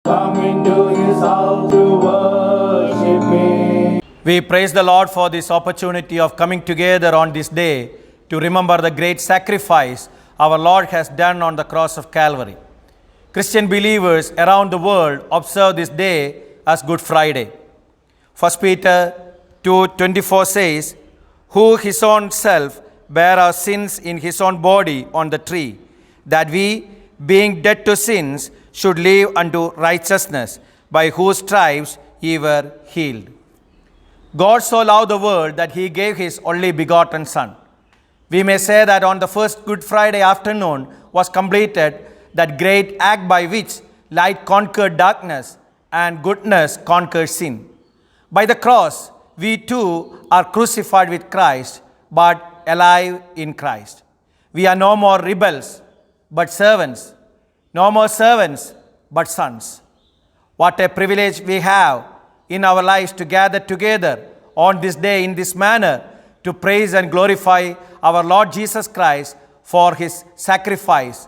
Come into his house to worship him. We praise the Lord for this opportunity of coming together on this day to remember the great sacrifice our Lord has done on the cross of Calvary. Christian believers around the world observe this day as Good Friday. 1 Peter 2:24 says, "Who his own self bare our sins in his own body on the tree, that we, being dead to sins, should live unto righteousness, by whose stripes ye were healed." God so loved the world that he gave his only begotten Son. We may say that on the first Good Friday afternoon was completed that great act by which light conquered darkness and goodness conquered sin. By the cross, we too are crucified with Christ, but alive in Christ. We are no more rebels, but servants. No more servants, but sons. What a privilege we have in our lives to gather together on this day in this manner to praise and glorify our Lord Jesus Christ for his sacrifice,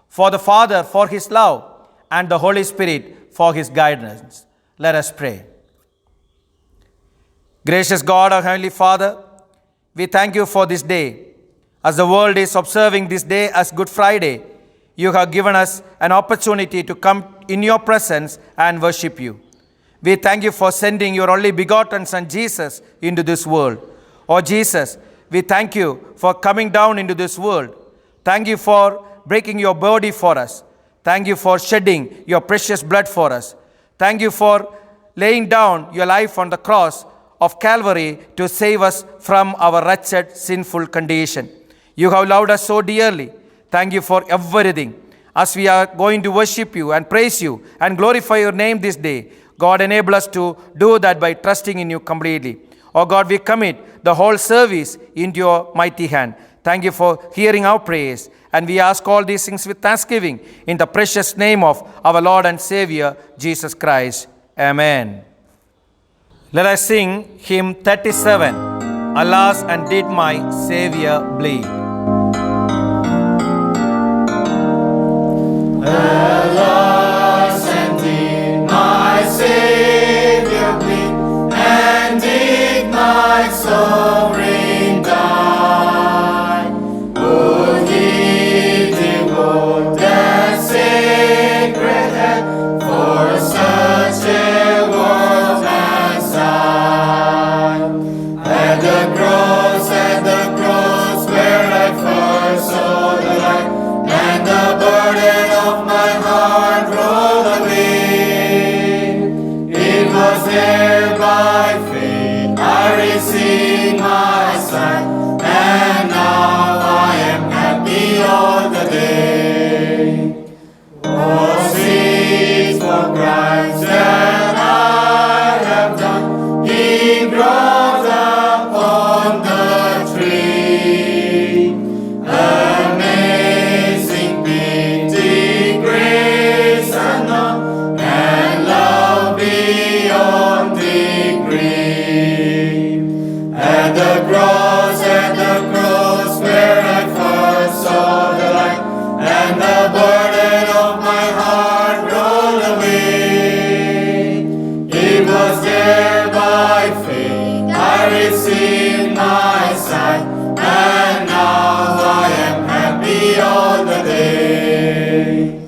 for the Father for his love, and the Holy Spirit for his guidance. Let us pray. Gracious God, our Heavenly Father, we thank you for this day. As the world is observing this day as Good Friday, you have given us an opportunity to come in your presence and worship you. We thank you for sending your only begotten Son Jesus into this world. Oh Jesus, we thank you for coming down into this world. Thank you for breaking your body for us. Thank you for shedding your precious blood for us. Thank you for laying down your life on the cross of Calvary to save us from our wretched, sinful condition. You have loved us so dearly. Thank you for everything. As we are going to worship you and praise you and glorify your name this day, God, enable us to do that by trusting in you completely. Oh God, we commit the whole service into your mighty hand. Thank you for hearing our prayers. And we ask all these things with thanksgiving in the precious name of our Lord and Savior, Jesus Christ. Amen. Let us sing hymn 37, "Alas, and did my Savior bleed?" Alas, and did my Savior bleed, and did my sovereign die? Would he devote that sacred head for such a world as I? At the cross where I first saw the light, and the burden of my heart rolled away. It was there by faith I received my sight, and now I am happy all the day. Was it for crimes that I have done? He brought upon the tree. Amazing pity, grace unknown, and love beyond degree. At the cross where I first saw the light, and the burden of my heart rolled away. It was there by faith I received my sight, and now I am happy all the day.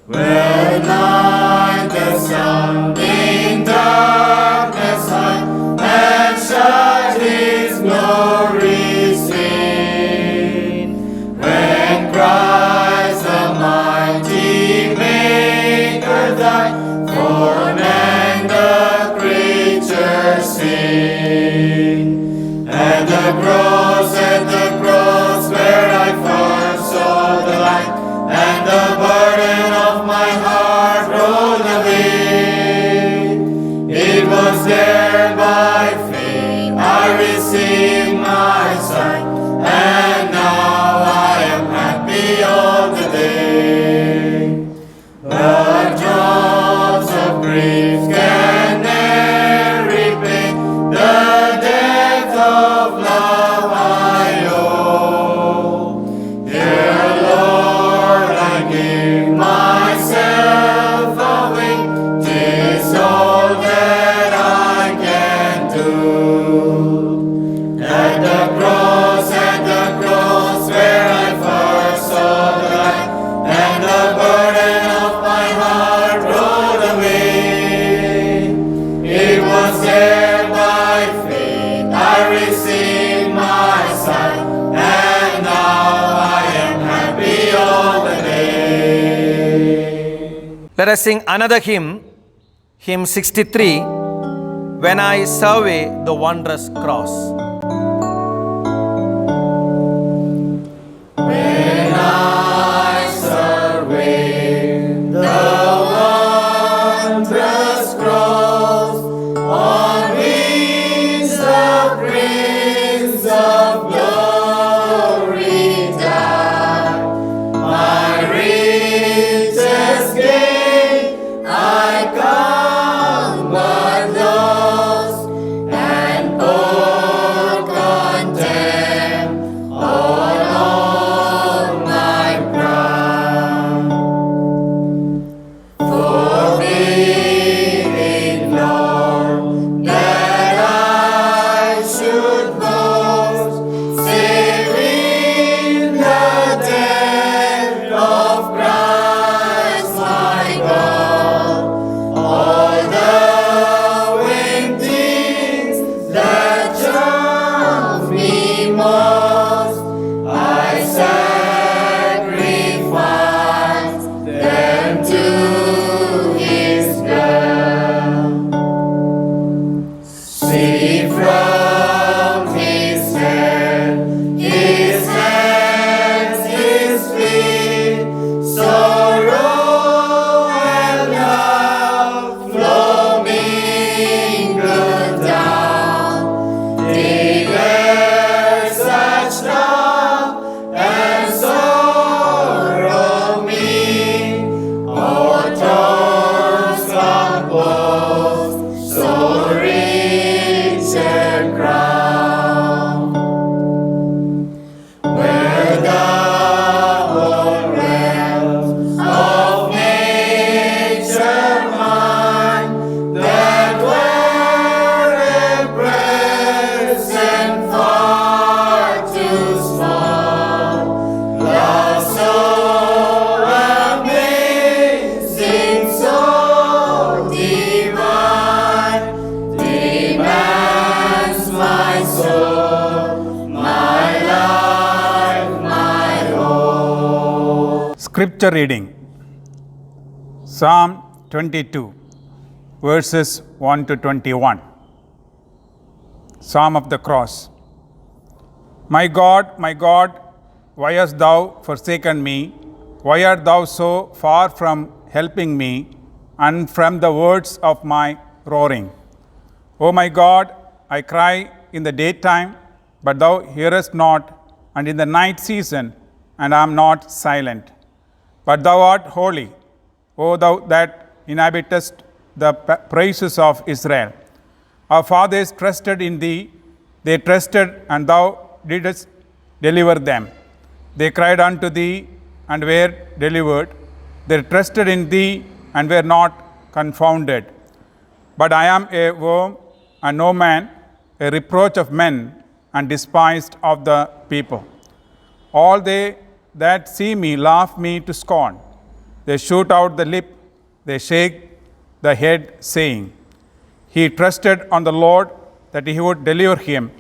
When night the sun in darkness hide, and shut his glory seen. When Christ the mighty Maker died, for man the creature sin. At the cross where I first saw the light, and the burden of my heart rolled away. It was there by faith I received my sight, and now I am happy all the day. The drops of grace Let us sing another hymn, hymn 63, When I Survey the Wondrous Cross. When I survey the wondrous cross, on which the Prince of Glory died, my richest gain I count but loss, and pour contempt on all my pride. Forbidding, Lord, that I should boast, save in the death of Christ my God. All the vain things that charm me most, I sacrifice them to His blood. See from His head, His hands, His feet, sorrow and love flow mingled down. Declare such love and sorrow me, o'er thorns composed, so rich a crown. Where the whole realms of nature mine, that were a present far too small, love so amazing, so divine, demands my soul, my life, my whole. Scripture reading, Psalm 22, verses 1 to 21. Psalm of the Cross. My God, why hast thou forsaken me? Why art thou so far from helping me, and from the words of my roaring? O my God, I cry in the daytime, but thou hearest not, and in the night season, and I am not silent. But thou art holy, O thou that inhabitest the praises of Israel. Our fathers trusted in thee, they trusted, and thou didst deliver them. They cried unto thee, and were delivered. They trusted in thee, and were not confounded. But I am a worm, and no man, a reproach of men, and despised of the people. All they that see me laugh me to scorn. They shoot out the lip, they shake the head, saying, He trusted on the Lord that He would deliver him.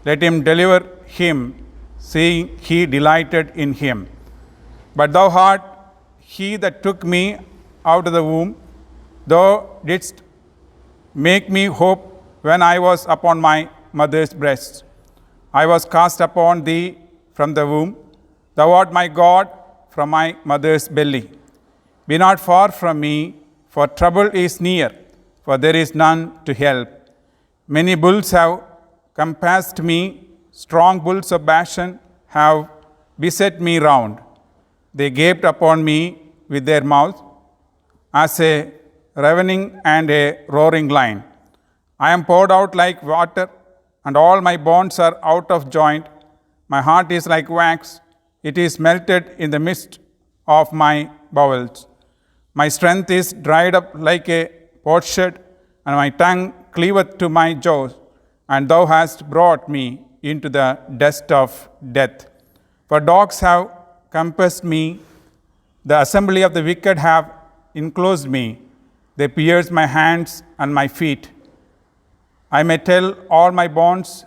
Let Him deliver him, seeing He delighted in him. But thou art He that took me out of the womb. Thou didst make me hope when I was upon my mother's breast. I was cast upon thee from the womb. Thou art my God from my mother's belly. Be not far from me, for trouble is near, for there is none to help. Many bulls have compassed me, strong bulls of Bashan have beset me round. They gaped upon me with their mouth, as a ravening and a roaring lion. I am poured out like water, and all my bones are out of joint. My heart is like wax, it is melted in the midst of my bowels. My strength is dried up like a potsherd, and my tongue cleaveth to my jaws, and thou hast brought me into the dust of death. For dogs have compassed me, the assembly of the wicked have enclosed me. They pierce my hands and my feet. I may tell all my bonds,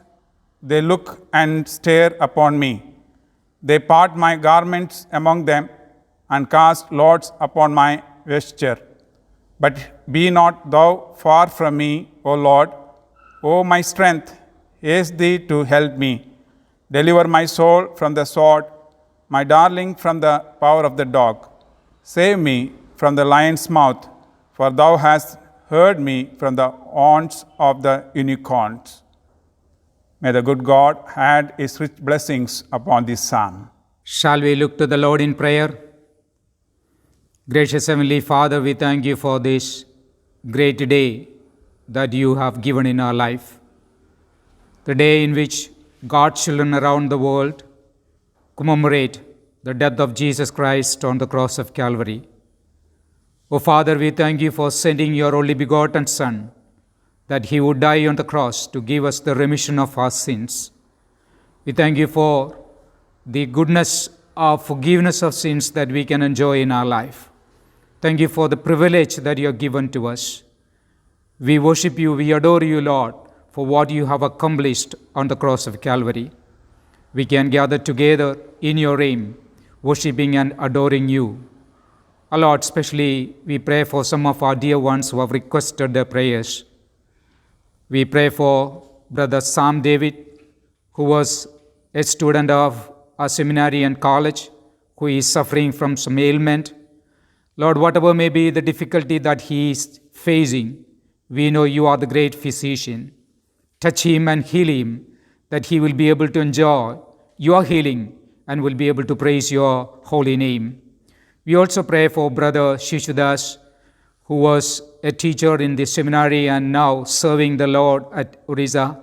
they look and stare upon me. They part my garments among them, and cast lots upon my vesture. But be not thou far from me, O Lord. O my strength, haste thee to help me. Deliver my soul from the sword, my darling from the power of the dog. Save me from the lion's mouth, for thou hast heard me from the haunts of the unicorns. May the good God add his rich blessings upon this psalm. Shall we look to the Lord in prayer? Gracious Heavenly Father, we thank you for this great day that you have given in our life. The day in which God's children around the world commemorate the death of Jesus Christ on the cross of Calvary. O Father, we thank you for sending your only begotten Son, that he would die on the cross to give us the remission of our sins. We thank you for the goodness of forgiveness of sins that we can enjoy in our life. Thank you for the privilege that you have given to us. We worship you, we adore you, Lord, for what you have accomplished on the cross of Calvary. We can gather together in your name, worshiping and adoring you. Our Lord, especially we pray for some of our dear ones who have requested their prayers. We pray for Brother Sam David, who was a student of our seminary and college, who is suffering from some ailment. Lord, whatever may be the difficulty that he is facing, we know you are the great physician. Touch him and heal him, that he will be able to enjoy your healing and will be able to praise your holy name. We also pray for Brother Shishudas, who was a teacher in the seminary and now serving the Lord at Orissa.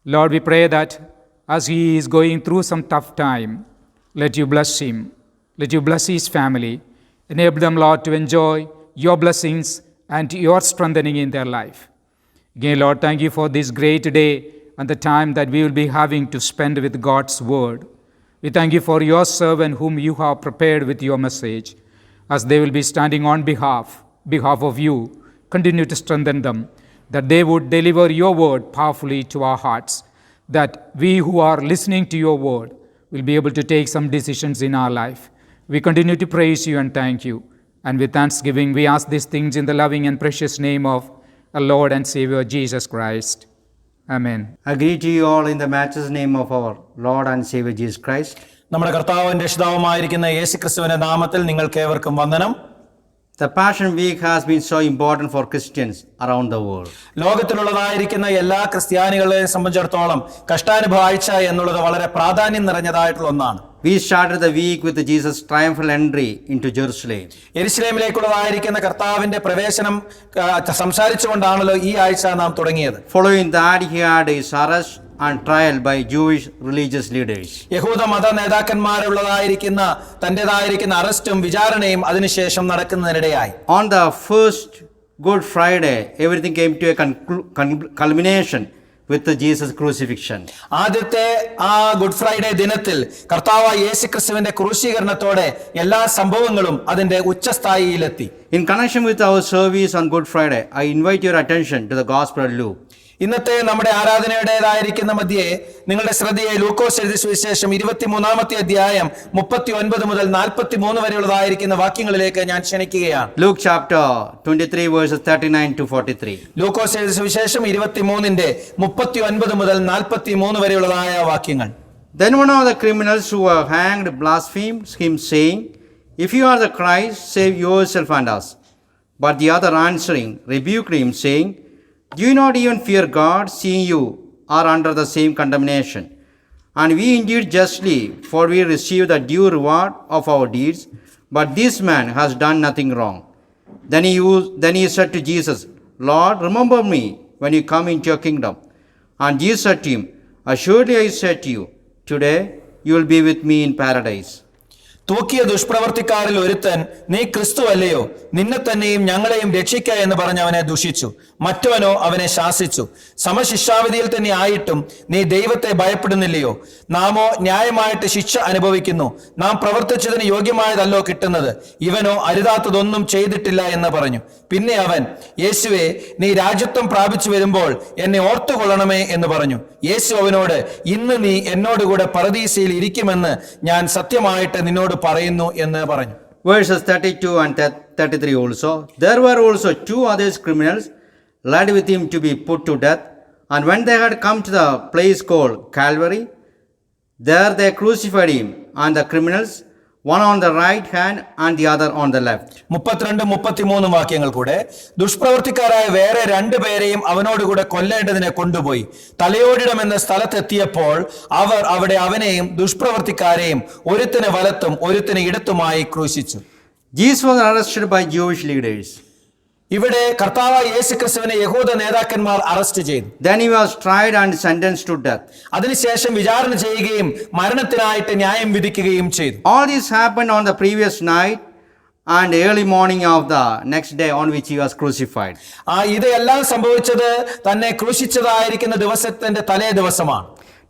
Lord, we pray that as he is going through some tough time, let you bless him, let you bless his family, enable them, Lord, to enjoy your blessings and your strengthening in their life. Again, Lord, thank you for this great day and the time that we will be having to spend with God's word. We thank you for your servant whom you have prepared with your message. As they will be standing on behalf of you, continue to strengthen them, that they would deliver your word powerfully to our hearts, that we who are listening to your word will be able to take some decisions in our life. We continue to praise you and thank you. And with thanksgiving, we ask these things in the loving and precious name of our Lord and Savior, Jesus Christ. Amen. I greet you all in the matchless name of our Lord and Savior Jesus Christ. നമ്മുടെ കർത്താവും രക്ഷിതാവുമായിരിക്കുന്ന യേശുക്രിസ്തുവിന്റെ നാമത്തിൽ നിങ്ങൾക്കേവർക്കും വന്ദനം. The Passion Week has been so important for Christians around the world. ലോകത്തിലുള്ളതായിരിക്കുന്ന എല്ലാ ക്രിസ്ത്യാനികളെയും സംബന്ധിച്ചിടത്തോളം കഷ്ടാനുഭവ ആഴ്ച എന്നുള്ളത് വളരെ പ്രാധാന്യം നിറഞ്ഞതായിട്ടുള്ള ഒന്നാണ്. We started the week with Jesus' triumphal entry into Jerusalem. യെരുശലേമിലേക്കുള്ളതായിരിക്കുന്ന കർത്താവിന്റെ പ്രവേശനം സംസാരിച്ചുകൊണ്ടാണല്ലോ ഈ ആഴ്ച നാം തുടങ്ങിയത്. Following that, he had his arrest and trial by Jewish religious leaders. യഹൂദ മത നേതാക്കന്മാരുള്ളതായിരിക്കുന്ന തന്റേതായിരിക്കുന്ന അറസ്റ്റും വിചാരണയും അതിനുശേഷം നടക്കുന്നതിനിടയായി. On the first Good Friday, everything came to a culmination with the Jesus crucifixion. ആദ്യത്തെ ആ ഗുഡ് ഫ്രൈഡേ ദിനത്തിൽ കർത്താവായ യേശുക്രിസ്തുവിന്റെ ക്രൂശീകരണത്തോടെ എല്ലാ സംഭവങ്ങളും അതിന്റെ ഉച്ചസ്ഥായിയിലെത്തി. In connection with our service on Good Friday, I invite your attention to the Gospel of Luke. ഇന്നത്തെ നമ്മുടെ ആരാധനയുടേതായിരിക്കുന്ന മധ്യേ നിങ്ങളുടെ ശ്രദ്ധയെ ലൂക്കോസ് എഴുതിയ സുവിശേഷം 23-ാമത്തെ അധ്യായം 39 മുതൽ 43 വരെയുള്ളതായിരിക്കുന്ന വാക്യങ്ങളിലേക്ക് ഞാൻ ക്ഷണിക്കുകയാണ്. Luke chapter 23 verses 39 to 43. ലൂക്കോസ് എഴുതിയ സുവിശേഷം 23-ന്റെ 39 മുതൽ 43 വരെയുള്ളതായ വാക്യങ്ങൾ. Then one of the criminals who were hanged blasphemed him, saying, "If you are the Christ, save yourself and us." But the other answering rebuked him, saying, "Do you not even fear God, seeing you are under the same condemnation? And we indeed justly, for we receive the due reward of our deeds, but this man has done nothing wrong." Then he said to Jesus, "Lord, remember me when you come into your kingdom." And Jesus said to him, "Assuredly I say to you, today you will be with me in paradise." തൂക്കിയ ദുഷ്പ്രവർത്തിക്കാരിൽ ഒരുത്തൻ, "നീ ക്രിസ്തു അല്ലയോ? നിന്നെ തന്നെയും ഞങ്ങളെയും രക്ഷിക്ക" എന്ന് പറഞ്ഞ് അവനെ ദുഷിച്ചു. മറ്റവനോ അവനെ ശാസിച്ചു, "സമശിക്ഷാവിധിയിൽ തന്നെ ആയിട്ടും നീ ദൈവത്തെ ഭയപ്പെടുന്നില്ലയോ? നാമോ ന്യായമായിട്ട് ശിക്ഷ അനുഭവിക്കുന്നു. നാം പ്രവർത്തിച്ചതിന് യോഗ്യമായതല്ലോ കിട്ടുന്നത്. ഇവനോ അരുതാത്തതൊന്നും ചെയ്തിട്ടില്ല എന്ന് പറഞ്ഞു. പിന്നെ അവൻ, "യേശുവേ, നീ രാജ്യത്വം പ്രാപിച്ചു വരുമ്പോൾ എന്നെ ഓർത്തുകൊള്ളണമേ" എന്ന് പറഞ്ഞു. യേശു അവനോട്, "ഇന്ന് നീ എന്നോടുകൂടെ പറുദീസയിൽ ഇരിക്കുമെന്ന് ഞാൻ സത്യമായിട്ട് നിന്നോട് പറയുന്നു" എന്ന് പറഞ്ഞു. Verses 32 and 33 also. There were also 2 other criminals led with him to be put to death. And when they had come to the place called Calvary, there they crucified him and the criminals, one on the right hand and the other on the left. 32-33 വാക്യങ്ങൾ കൂടെ. ദുഷ്പ്രവർത്തിക്കാരായ വേറെ 2 പേരെയും അവനോടുകൂടെ കൊല്ലേണ്ടതിനെ കൊണ്ടുപോയി തലയോടിടം എന്ന സ്ഥലത്തെത്തിയപ്പോൾ അവർ അവിടെ അവനെയും ദുഷ്പ്രവർത്തിക്കാരെയും ഒരുത്തനെ വലത്തും ഒരുത്തനെ ഇടത്തുമായി ക്രൂശിച്ചു. Jesus was arrested by Jewish leaders. ഇവിടെ കർത്താവായ യേശുക്രിസ്തുവിനെ യഹൂദ നേതാക്കന്മാർ അറസ്റ്റ് ചെയ്തു. Then he was tried and sentenced to death. അതിനുശേഷം വിചാരണ ചെയ്യുകയും മരണത്തിനായിട്ട് ന്യായം വിധിക്കുകയും ചെയ്തു. All this happened on the previous night and early morning of the next day on which he was crucified. ഇതെല്ലാം സംഭവിച്ചത് തന്നെ ക്രൂശിച്ചതായിരിക്കുന്ന ദിവസത്തിന്റെ തലേ ദിവസമാണ്.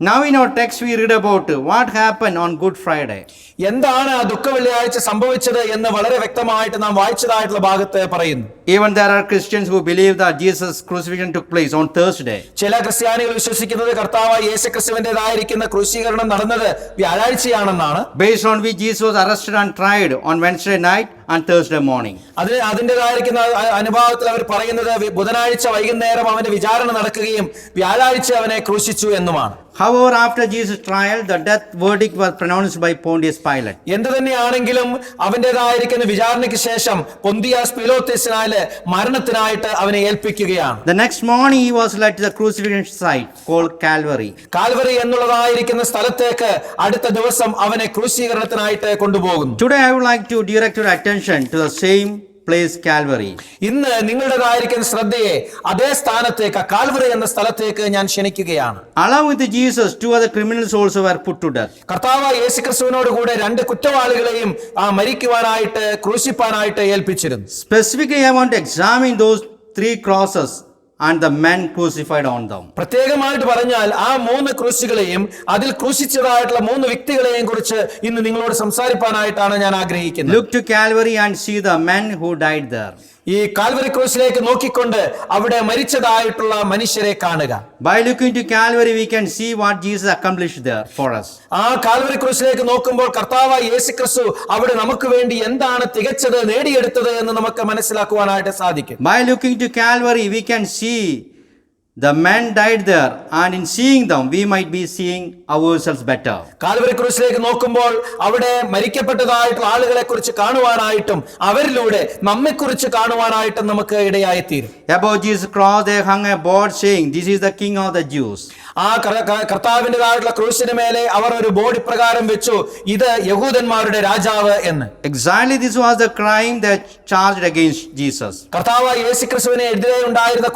Now in our text we read about what happened on Good Friday. എന്താണ് ആ ദുഃഖ വെള്ളിയാഴ്ച സംഭവിച്ചത് എന്ന് വളരെ വ്യക്തമായിട്ട് നാം വായിച്ചതായിട്ടുള്ള ഭാഗത്ത് പറയുന്നു. Even there are Christians who believe that Jesus' crucifixion took place on Thursday. ചില ക്രിസ്ത്യാനികൾ വിശ്വസിക്കുന്നത് കർത്താവായ യേശുക്രിസ്തുവിന്റേതായിരിക്കുന്ന ക്രൂശീകരണം നടന്നത് വ്യാഴാഴ്ചയാണെന്നാണ്. Based on which Jesus was arrested and tried on Wednesday night and Thursday morning. അതിൻ്റെതായിരിക്കുന്ന അനുഭവത്തിൽ അവർ പറയുന്നത് ബുധനാഴ്ച വൈകുന്നേരം അവന്റെ വിചാരണ നടക്കുകയും വ്യാഴാഴ്ച അവനെ ക്രൂശിച്ചു എന്നുമാണ്. However, after Jesus' trial, the death verdict was pronounced by Pontius Pilate. എന്ത് തന്നെയാണെങ്കിലും അവന്റേതായിരിക്കുന്ന വിചാരണയ്ക്ക് ശേഷം പൊന്തിയാസ് പീലോത്തോസിനാല് മരണത്തിനായിട്ട് അവനെ ഏൽപ്പിക്കുകയാണ്. The next morning he was led to the crucifixion site called Calvary. Calvary എന്നുള്ളതായിരിക്കുന്ന സ്ഥലത്തേക്ക് അടുത്ത ദിവസം അവനെ ക്രൂശീകരണത്തിനായിട്ട് കൊണ്ടുപോകുന്നു. Today I would like to direct your attention to the same place, Calvary. ഇന്ന് നിങ്ങളുടേതായിരിക്കുന്ന ശ്രദ്ധയെ അതേ സ്ഥാനത്തേക്ക് കാൽവറി എന്ന സ്ഥലത്തേക്ക് ഞാൻ ക്ഷണിക്കുകയാണ്. Along with Jesus, 2 other criminals also were put to death. കർത്താവായ യേശുക്രിസ്തുവിനോട് കൂടെ 2 കുറ്റവാളികളെയും മരിക്കുവാനായിട്ട് ക്രൂശിപ്പാനായിട്ട് ഏൽപ്പിച്ചിരുന്നു. Specifically, I want to examine those 3 crosses and the men crucified on them. പ്രത്യേകമായിട്ട് പറഞ്ഞാൽ ആ 3 ക്രൂശുകളെയും അതിൽ ക്രൂശിച്ചതായിട്ടുള്ള 3 വ്യക്തികളെയും കുറിച്ച് ഇന്ന് നിങ്ങളോട് സംസാരിപ്പാനായിട്ടാണ് ഞാൻ ആഗ്രഹിക്കുന്നത്. Look to Calvary and see the men who died there. ഈ കാൽവരി ക്രൂശിലേക്ക് നോക്കിക്കൊണ്ട് അവിടെ മരിച്ചതായിട്ടുള്ള മനുഷ്യരെ കാണുക. By looking to Calvary, we can see what Jesus accomplished there for us. ആ കാൽവരി ക്രൂശിലേക്ക് നോക്കുമ്പോൾ കർത്താവായ യേശുക്രിസ്തു അവിടെ നമുക്ക് വേണ്ടി എന്താണ് തികച്ചത് നേടിയെടുത്തത് എന്ന് നമുക്ക് മനസ്സിലാക്കുവാനായിട്ട് സാധിക്കും. By looking to Calvary, we can see the men died there, and in seeing them, we might be seeing ourselves better. Calvary ക്രൂശിലേക്ക് നോക്കുമ്പോൾ അവിടെ മരിക്കപ്പെട്ടതായിട്ടുള്ള ആളുകളെ കുറിച്ച് കാണുവാനായിട്ടും അവരിലൂടെ നമ്മെക്കുറിച്ച് കാണുവാനായിട്ടും നമുക്ക് ഇടയായിത്തീരും. Above Jesus' cross, they hung a board saying, "This is the King of the Jews." ആ കർത്താവിൻ്റെതായിട്ടുള്ള ക്രൂശിന് മേലെ അവർ ഒരു ബോർഡ് പ്രകാരം വെച്ചു, ഇത് യഹൂദന്മാരുടെ രാജാവ് എന്ന്. Exactly, this was the crime that charged against Jesus. കർത്താവായ യേശുക്രിസ്തുവിനെ എതിരെ ഉണ്ടായിരുന്ന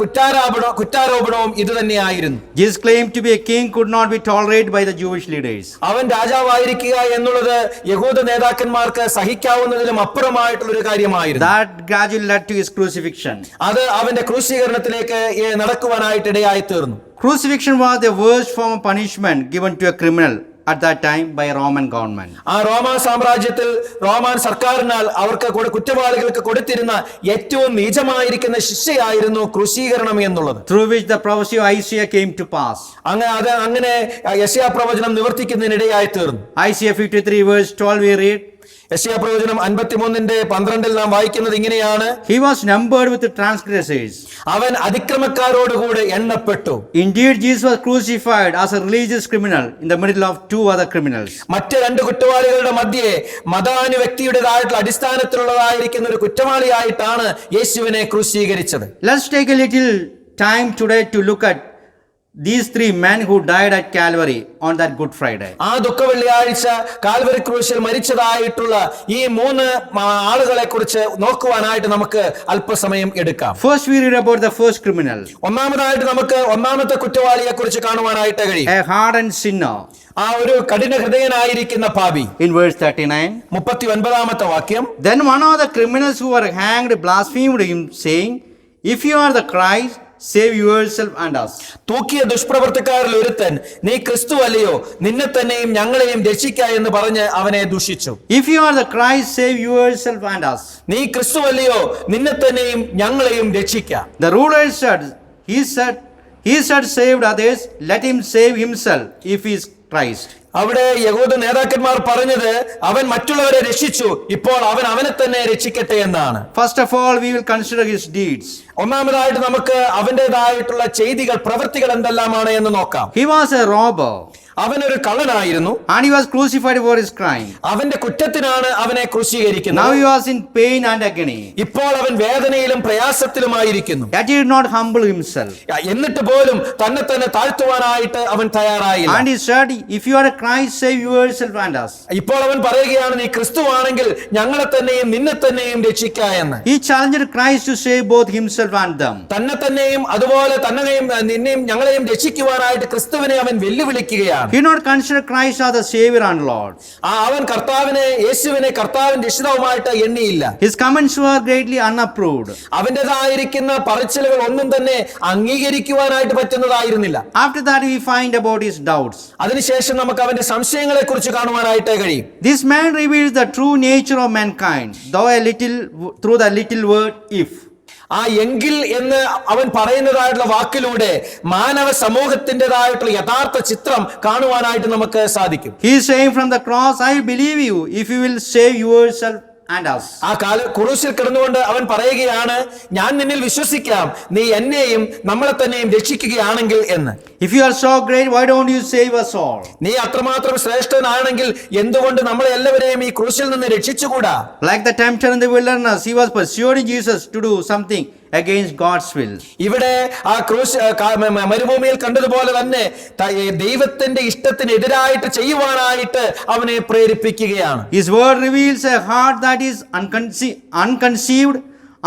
കുറ്റാരോപണവും ഇത് തന്നെയായിരുന്നു. Jesus claimed to be a king could not be tolerated by the Jewish leaders. അവൻ രാജാവായിരിക്കുക എന്നുള്ളത് യഹൂദ നേതാക്കന്മാർക്ക് സഹിക്കാവുന്നതിലും അപ്പുറമായിട്ടുള്ള ഒരു കാര്യമായിരുന്നു. That gradually led to his crucifixion. അത് അവന്റെ ക്രൂശീകരണത്തിലേക്ക് നടക്കുവാനായിട്ട് ഇടയായി തീർന്നു. Crucifixion was the worst form of punishment given to a criminal at that time by Roman government. ആ റോമാ സാമ്രാജ്യത്തിൽ റോമാൻ സർക്കാരിനാൽ അവർക്ക് കുറ്റവാളികൾക്ക് കൊടുത്തിരുന്ന ഏറ്റവും നീചമായിരിക്കുന്ന ശിക്ഷയായിരുന്നു ക്രൂശീകരണം എന്നുള്ളത്. Through which the prophecy of Isaiah came to pass. അങ്ങനെ യെശയ്യാ പ്രവചനം നിവർത്തിക്കുന്നതിനിടയായി തീർന്നു. Isaiah 53 verse 12 we read. യെശയ്യാ പ്രവചനം 53:12 നാം വായിക്കുന്നത് ഇങ്ങനെയാണ്. He was numbered with the transgressors. അവൻ അതിക്രമക്കാരോടുകൂടെ എണ്ണപ്പെട്ടു. Indeed, Jesus was crucified as a religious criminal in the middle of 2 other criminals. മറ്റ് 2 കുറ്റവാളികളുടെ മധ്യേ മതാനുവ്യക്തിയുടേതായിട്ടുള്ള അടിസ്ഥാനത്തിലുള്ളതായിരിക്കുന്ന ഒരു കുറ്റവാളിയായിട്ടാണ് യേശുവിനെ ക്രൂശീകരിച്ചത്. Let's take a little time today to look at these 3 men who died at Calvary on that Good Friday. ആ ദുഃഖ വെള്ളിയാഴ്ച Calvary ക്രൂശിൽ മരിച്ചതായിട്ടുള്ള ഈ 3 ആളുകളെ കുറിച്ച് നോക്കുവാനായിട്ട് നമുക്ക് അല്പസമയം എടുക്കാം. First we read about the first criminal. ഒന്നാമതായിട്ട് നമുക്ക് ഒന്നാമത്തെ കുറ്റവാളിയെ കുറിച്ച് കാണുവാനായിട്ട് കഴിയും. A hardened sinner. ആ ഒരു കഠിന ഹൃദയനായിരിക്കുന്ന പാപി. In verse 39. 39ാമത്തെ വാക്യം. Then one of the criminals who were hanged blasphemed him, saying, "If you are the Christ, save yourself and us." തൂക്കിയ ദുഷ്പ്രവർത്തക്കാരിൽ ഒരുത്തൻ, നീ ക്രിസ്തു അല്ലയോ, നിന്നെ തന്നെയും ഞങ്ങളെയും രക്ഷിക്ക എന്ന് പറഞ്ഞ് അവനെ ദൂഷിച്ചു. If you are the Christ, save yourself and us. നീ ക്രിസ്തു അല്ലയോ, നിന്നെ തന്നെയും ഞങ്ങളെയും രക്ഷിക്ക. The ruler said, he said saved others, let him save himself if he is Christ. അവിടെ യഹൂദ നേതാക്കന്മാർ പറഞ്ഞത് അവൻ മറ്റുള്ളവരെ രക്ഷിച്ചു, ഇപ്പോൾ അവൻ അവനെ തന്നെ രക്ഷിക്കട്ടെ എന്നാണ്. First of all, we will consider his deeds. ഒന്നാമതായിട്ട് നമുക്ക് അവന്റേതായിട്ടുള്ള ചെയ്തികൾ, പ്രവൃത്തികൾ എന്തെല്ലാമാണ് എന്ന് നോക്കാം. He was a robber. അവനൊരു കള്ളനായിരുന്നു. And he was crucified for his crime. അവന്റെ കുറ്റത്തിനാണ് അവനെ ക്രൂശീകരിക്കുന്നത്. Now he was in pain and agony. ഇപ്പോൾ അവൻ വേദനയിലും പ്രയാസത്തിലുമായിരിക്കുന്നു. Yet he did not humble himself. എന്നിട്ട് പോലും തന്നെ തന്നെ താഴ്ത്തുവാനായിട്ട് അവൻ തയ്യാറായില്ല. And he said, if you are a Christ, save yourself and us. ഇപ്പോൾ അവൻ പറയുകയാണ്, നീ ക്രിസ്തുവാണെങ്കിൽ ഞങ്ങളെ തന്നെയും നിന്നെ തന്നെയും രക്ഷിക്ക എന്ന്. He challenged Christ to save both himself and them. തന്നെ തന്നെയും അതുപോലെ തന്നെയും നിന്നെയും ഞങ്ങളെയും രക്ഷിക്കുവാനായിട്ട് ക്രിസ്തുവിനെ അവൻ വെല്ലുവിളിക്കുകയാണ്. He did not consider Christ as the Savior and Lord. അവൻ കർത്താവിനെ, യേശുവിനെ കർത്താവിന്റെ രക്ഷിതാവുമായിട്ട് എണ്ണിയില്ല. His comments were greatly unapproved. അവന്റേതായിരിക്കുന്ന പറച്ചിലുകൾ ഒന്നും തന്നെ അംഗീകരിക്കുവാനായിട്ട് പറ്റുന്നതായിരുന്നില്ല. After that, we find about his doubts. അതിനുശേഷം നമുക്ക് അവന്റെ സംശയങ്ങളെ കുറിച്ച് കാണുവാനായിട്ട് കഴിയും. This man reveals the true nature of mankind, though a little through the little word if. ആ എങ്കിൽ എന്ന് അവൻ പറയുന്നതായിട്ടുള്ള വാക്കിലൂടെ മാനവ സമൂഹത്തിൻ്റെതായിട്ടുള്ള യഥാർത്ഥ ചിത്രം കാണുവാനായിട്ട് നമുക്ക് സാധിക്കും. He is saying from the cross, I believe you if you will save yourself and us. ആ കുരിശിൽ കിടന്നുകൊണ്ട് അവൻ പറയുകയാണ്, ഞാൻ നിന്നിൽ വിശ്വസിക്കാം, നീ എന്നെയും നമ്മളെ തന്നെയും രക്ഷിക്കുകയാണെങ്കിൽ എന്ന്. If you are so great, why don't you save us all? നീ അത്രമാത്രം ശ്രേഷ്ഠനാണെങ്കിൽ എന്തുകൊണ്ട് നമ്മളെ എല്ലാവരെയും ഈ ക്രൂശിൽ നിന്ന് രക്ഷിച്ചുകൂടാ? Like the tempter in the wilderness, he was persuading Jesus to do something against God's will. ഇവിടെ ആ ക്രൂശ് മരുഭൂമിയിൽ കണ്ടതുപോലെ തന്നെ ദൈവത്തിന്റെ ഇഷ്ടത്തിനെതിരായിട്ട് ചെയ്യുവാനായിട്ട് അവനെ പ്രേരിപ്പിക്കുകയാണ്. His word reveals a heart that is unconceived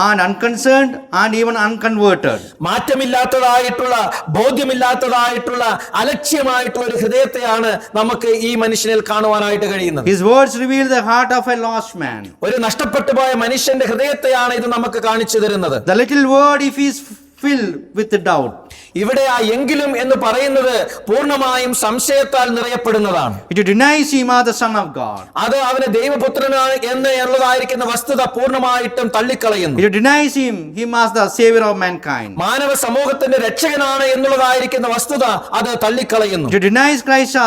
and unconcerned and even unconverted. മാറ്റമില്ലാത്തതായിട്ടുള്ള, ബോധ്യമില്ലാത്തതായിട്ടുള്ള, അലക്ഷ്യമായിട്ടുള്ള ഒരു ഹൃദയത്തെയാണ് നമുക്ക് ഈ മനുഷ്യനിൽ കാണുവാനായിട്ട് കഴിയുന്നത്. His words reveal the heart of a lost man. ഒരു നഷ്ടപ്പെട്ടു പോയ മനുഷ്യന്റെ ഹൃദയത്തെയാണ് ഇത് നമുക്ക് കാണിച്ചു തരുന്നത്. The little word, if he is filled with doubt. ഇവിടെ ആ എങ്കിലും എന്ന് പറയുന്നത് പൂർണ്ണമായും സംശയത്താൽ നിറയപ്പെടുന്നതാണ്. It denies him as the Son of God. അത് അവനെ ദൈവപുത്രനാണ് എന്നുള്ളതായിരിക്കുന്ന വസ്തുത പൂർണ്ണമായിട്ടും തള്ളിക്കളയുന്നു. It denies him as the Savior of mankind. മാനവ സമൂഹത്തിന്റെ രക്ഷകനാണ് എന്നുള്ളതായിരിക്കുന്ന വസ്തുത അത് തള്ളിക്കളയുന്നു. It denies Christ's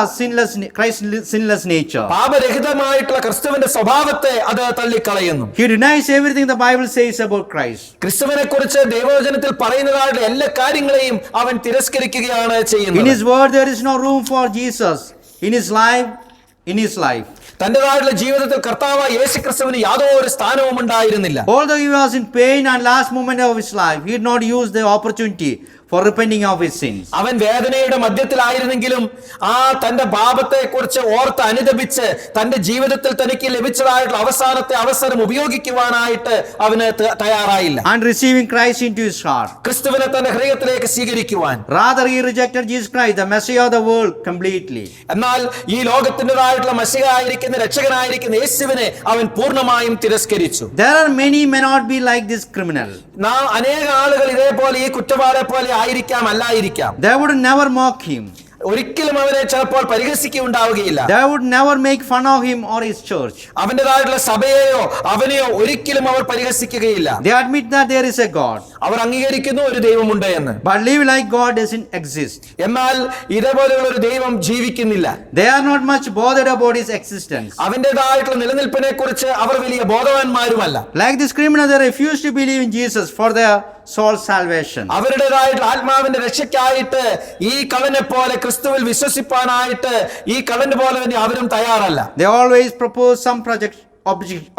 sinless nature. പാപരഹിതമായിട്ടുള്ള ക്രിസ്തുവിന്റെ സ്വഭാവത്തെ അത് തള്ളിക്കളയുന്നു. He denies everything the Bible says about Christ. ക്രിസ്തുവിനെ കുറിച്ച് ദൈവവചനത്തിൽ പറയുന്നതായിട്ടുള്ള എല്ലാ കാര്യങ്ങളെയും അവൻ തിരസ്കരിക്കുകയാണ് ചെയ്യുന്നത്. In his word there is no room for Jesus in his life. തന്റേതായിട്ടുള്ള ജീവിതത്തിൽ കർത്താവായ യേശുക്രിസ്തുവിന് യാതൊരു സ്ഥാനവും ഉണ്ടായിരുന്നില്ല. Although he was in pain and last moment of his life, he did not use the opportunity for repenting of his sins. അവൻ വേദനയുടെ മധ്യത്തിലായിരുന്നെങ്കിലും ആ തന്റെ പാപത്തെ കുറിച്ച് ഓർത്ത് അനുതപിച്ച് തന്റെ ജീവിതത്തിൽ തനിക്ക് ലഭിച്ചതായിട്ടുള്ള അവസാനത്തെ അവസരം ഉപയോഗിക്കുവാനായിട്ട് അവന് തയ്യാറായില്ല. And receiving Christ into his heart. ക്രിസ്തുവിനെ തന്റെ ഹൃദയത്തിലേക്ക് സ്വീകരിക്കുവാൻ. Rather he rejected Jesus Christ, the Messiah of the world, completely. എന്നാൽ ഈ ലോകത്തിൻ്റെതായിട്ടുള്ള മശിഹായിരിക്കുന്ന രക്ഷകനായിരിക്കുന്ന യേശുവിനെ അവൻ പൂർണ്ണമായും തിരസ്കരിച്ചു. There are many may not be like this criminal. നാം അനേക ആളുകൾ ഇതേപോലെ ഈ കുറ്റവാളിയെ പോലെ ആയിരിക്കാം, അല്ലായിരിക്കാം. They would never mock him. ഒരിക്കലും അവനെ ചിലപ്പോൾ പരിഹസിക്കുകയുണ്ടാവുകയില്ല. They would never make fun of him or his church. അവന്റേതായിട്ടുള്ള സഭയെയോ അവനെയോ ഒരിക്കലും അവർ പരിഹസിക്കുകയില്ല. They admit that there is a God. അവർ അംഗീകരിക്കുന്നു ഒരു ദൈവമുണ്ട് എന്ന്. But live like God doesn't exist. എന്നാൽ ഇതേപോലെയുള്ള ഒരു ദൈവം ജീവിക്കുന്നില്ല. They are not much bothered about his existence. അവന്റേതായിട്ടുള്ള നിലനിൽപ്പിനെ കുറിച്ച് അവർ വലിയ ബോധവാന്മാരുമല്ല. Like this criminal, they refuse to believe in Jesus for their soul salvation. അവരുടേതായിട്ടുള്ള ആത്മാവിന്റെ രക്ഷയ്ക്കായിട്ട് ഈ കള്ളനെ പോലെ ക്രിസ്തുവിൽ വിശ്വസിപ്പാനായിട്ട് ഈ കള്ളന് പോലെ തന്നെ അവരും തയ്യാറല്ല. They always propose some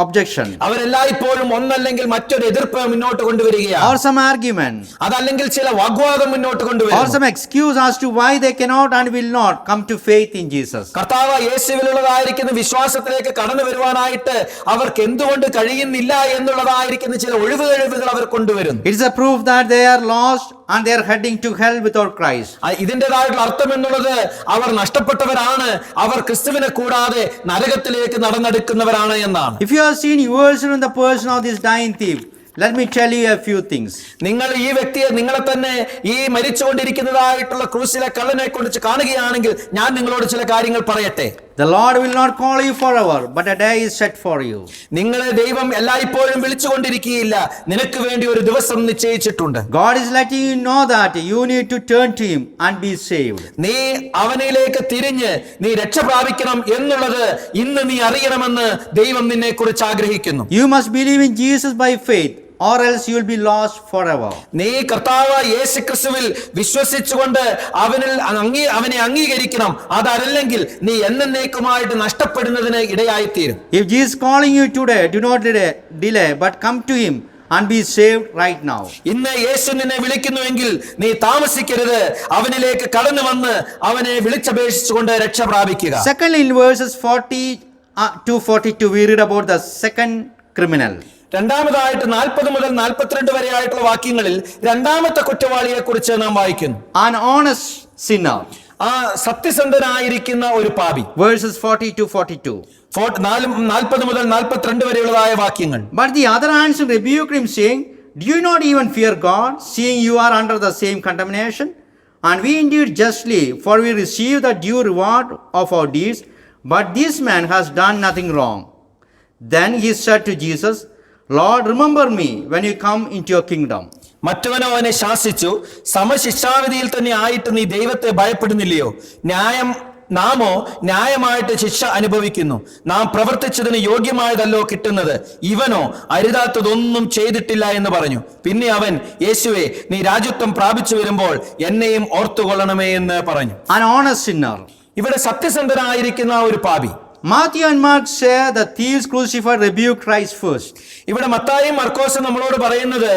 objection. അവരെല്ലായ്പ്പോഴും ഒന്നല്ലെങ്കിൽ മറ്റൊരു എതിർപ്പ് മുന്നോട്ട് കൊണ്ടുവരികയാണ്. Or some argument. അതല്ലെങ്കിൽ ചില വാഗ്വാദം മുന്നോട്ട് Or കൊണ്ടുവരും. some excuse as to why they cannot and will not come to faith in Jesus. കർത്താവ് യേശുവിലുള്ളതായിരിക്കുന്ന വിശ്വാസത്തിലേക്ക് കടന്നു വരുവാനായിട്ട് അവർക്ക് എന്തുകൊണ്ട് കഴിയുന്നില്ല എന്നുള്ളതായിരിക്കുന്ന ചില ഒഴിവുകൾ അവർ കൊണ്ടുവരും. It is a proof that they are lost and they are heading to hell without Christ. ഇതിൻ്റെതായിട്ടുള്ള അർത്ഥം എന്നുള്ളത് അവർ നഷ്ടപ്പെട്ടവരാണ്, അവർ ക്രിസ്തുവിനെ കൂടാതെ നരകത്തിലേക്ക് നടന്നെടുക്കുന്നവരാണ് എന്നാണ്. If you have seen yourself in the person of this dying thief, let me tell you a few things. നിങ്ങൾ ഈ വ്യക്തിയെ നിങ്ങളെ തന്നെ ഈ മരിച്ചുകൊണ്ടിരിക്കുന്നതായിട്ടുള്ള ക്രൂശിലെ കള്ളനെ കുറിച്ച് കാണുകയാണെങ്കിൽ ഞാൻ നിങ്ങളോട് ചില കാര്യങ്ങൾ പറയട്ടെ. The Lord will not call you forever, but a day is set for you. നിങ്ങളെ ദൈവം എല്ലായ്പ്പോഴും വിളിച്ചുകൊണ്ടിരിക്കുകയില്ല, നിനക്ക് വേണ്ടി ഒരു ദിവസം നിശ്ചയിച്ചിട്ടുണ്ട്. God is letting you know that you need to turn to Him and be saved. നീ അവനിലേക്ക് തിരിഞ്ഞ് നീ രക്ഷ പ്രാപിക്കണം എന്നുള്ളത് ഇന്ന് നീ അറിയണമെന്ന് ദൈവം നിന്നെ കുറിച്ച് ആഗ്രഹിക്കുന്നു. You must believe in Jesus by faith, or else you will be lost forever. നീ കർത്താവ് യേശുക്രിസ്തുവിൽ വിശ്വസിച്ചുകൊണ്ട് അവനെ അംഗീകരിക്കണം. അതല്ലെങ്കിൽ നീ എന്നേക്കുമായിട്ട് നഷ്ടപ്പെടുന്നതിന് ഇടയായിത്തീരും. If Jesus is calling you today, do not delay, but come to Him and be saved right now. ഇന്ന് യേശു നിന്നെ വിളിക്കുന്നുവെങ്കിൽ നീ താമസിക്കരുത്, അവനിലേക്ക് കടന്നു വന്ന് അവനെ വിളിച്ചപേക്ഷിച്ചുകൊണ്ട് രക്ഷ പ്രാപിക്കുക. Secondly, in verses 40 to 42, we read about the second criminal. രണ്ടാമതായിട്ട് 40 മുതൽ 42 വരെ ആയിട്ടുള്ള വാക്യങ്ങളിൽ രണ്ടാമത്തെ കുറ്റവാളിയെ കുറിച്ച് നാം വായിക്കുന്നു. An honest sinner. ആ സത്യസന്ധനായിരിക്കുന്ന ഒരു പാപി. Verses 40 to 42. 40 മുതൽ 42 വരെയുള്ളതായ വാക്യങ്ങൾ. But the other answered rebuked him, saying, Do you not even fear God, seeing you are under the same condemnation? And we indeed justly, for we receive the due reward of our deeds, but this man has done nothing wrong. Then he said to Jesus, Lord, remember me when you come into your kingdom. മറ്റവനോ അവനെ ശാസിച്ചു, സമശിക്ഷാവിധിയിൽ തന്നെ ആയിട്ട് നീ ദൈവത്തെ ഭയപ്പെടുന്നില്ലയോ? നാമോ ന്യായമായിട്ട് ശിക്ഷ അനുഭവിക്കുന്നു. നാം പ്രവർത്തിച്ചതിന് യോഗ്യമായതല്ലോ കിട്ടുന്നത്. ഇവനോ അരുതാത്തതൊന്നും ചെയ്തിട്ടില്ല എന്ന് പറഞ്ഞു. പിന്നെ അവൻ, യേശുവേ, നീ രാജ്യത്വം പ്രാപിച്ചു വരുമ്പോൾ എന്നെയും ഓർത്തുകൊള്ളണമേ എന്ന് പറഞ്ഞു. An honest sinner. ഇവിടെ സത്യസന്ധനായിരിക്കുന്ന ഒരു പാപി. Matthew and Mark say the thieves crucified rebuked Christ first. ഇവിടെ മത്തായിയും മർക്കോസും നമ്മളോട് പറയുന്നത്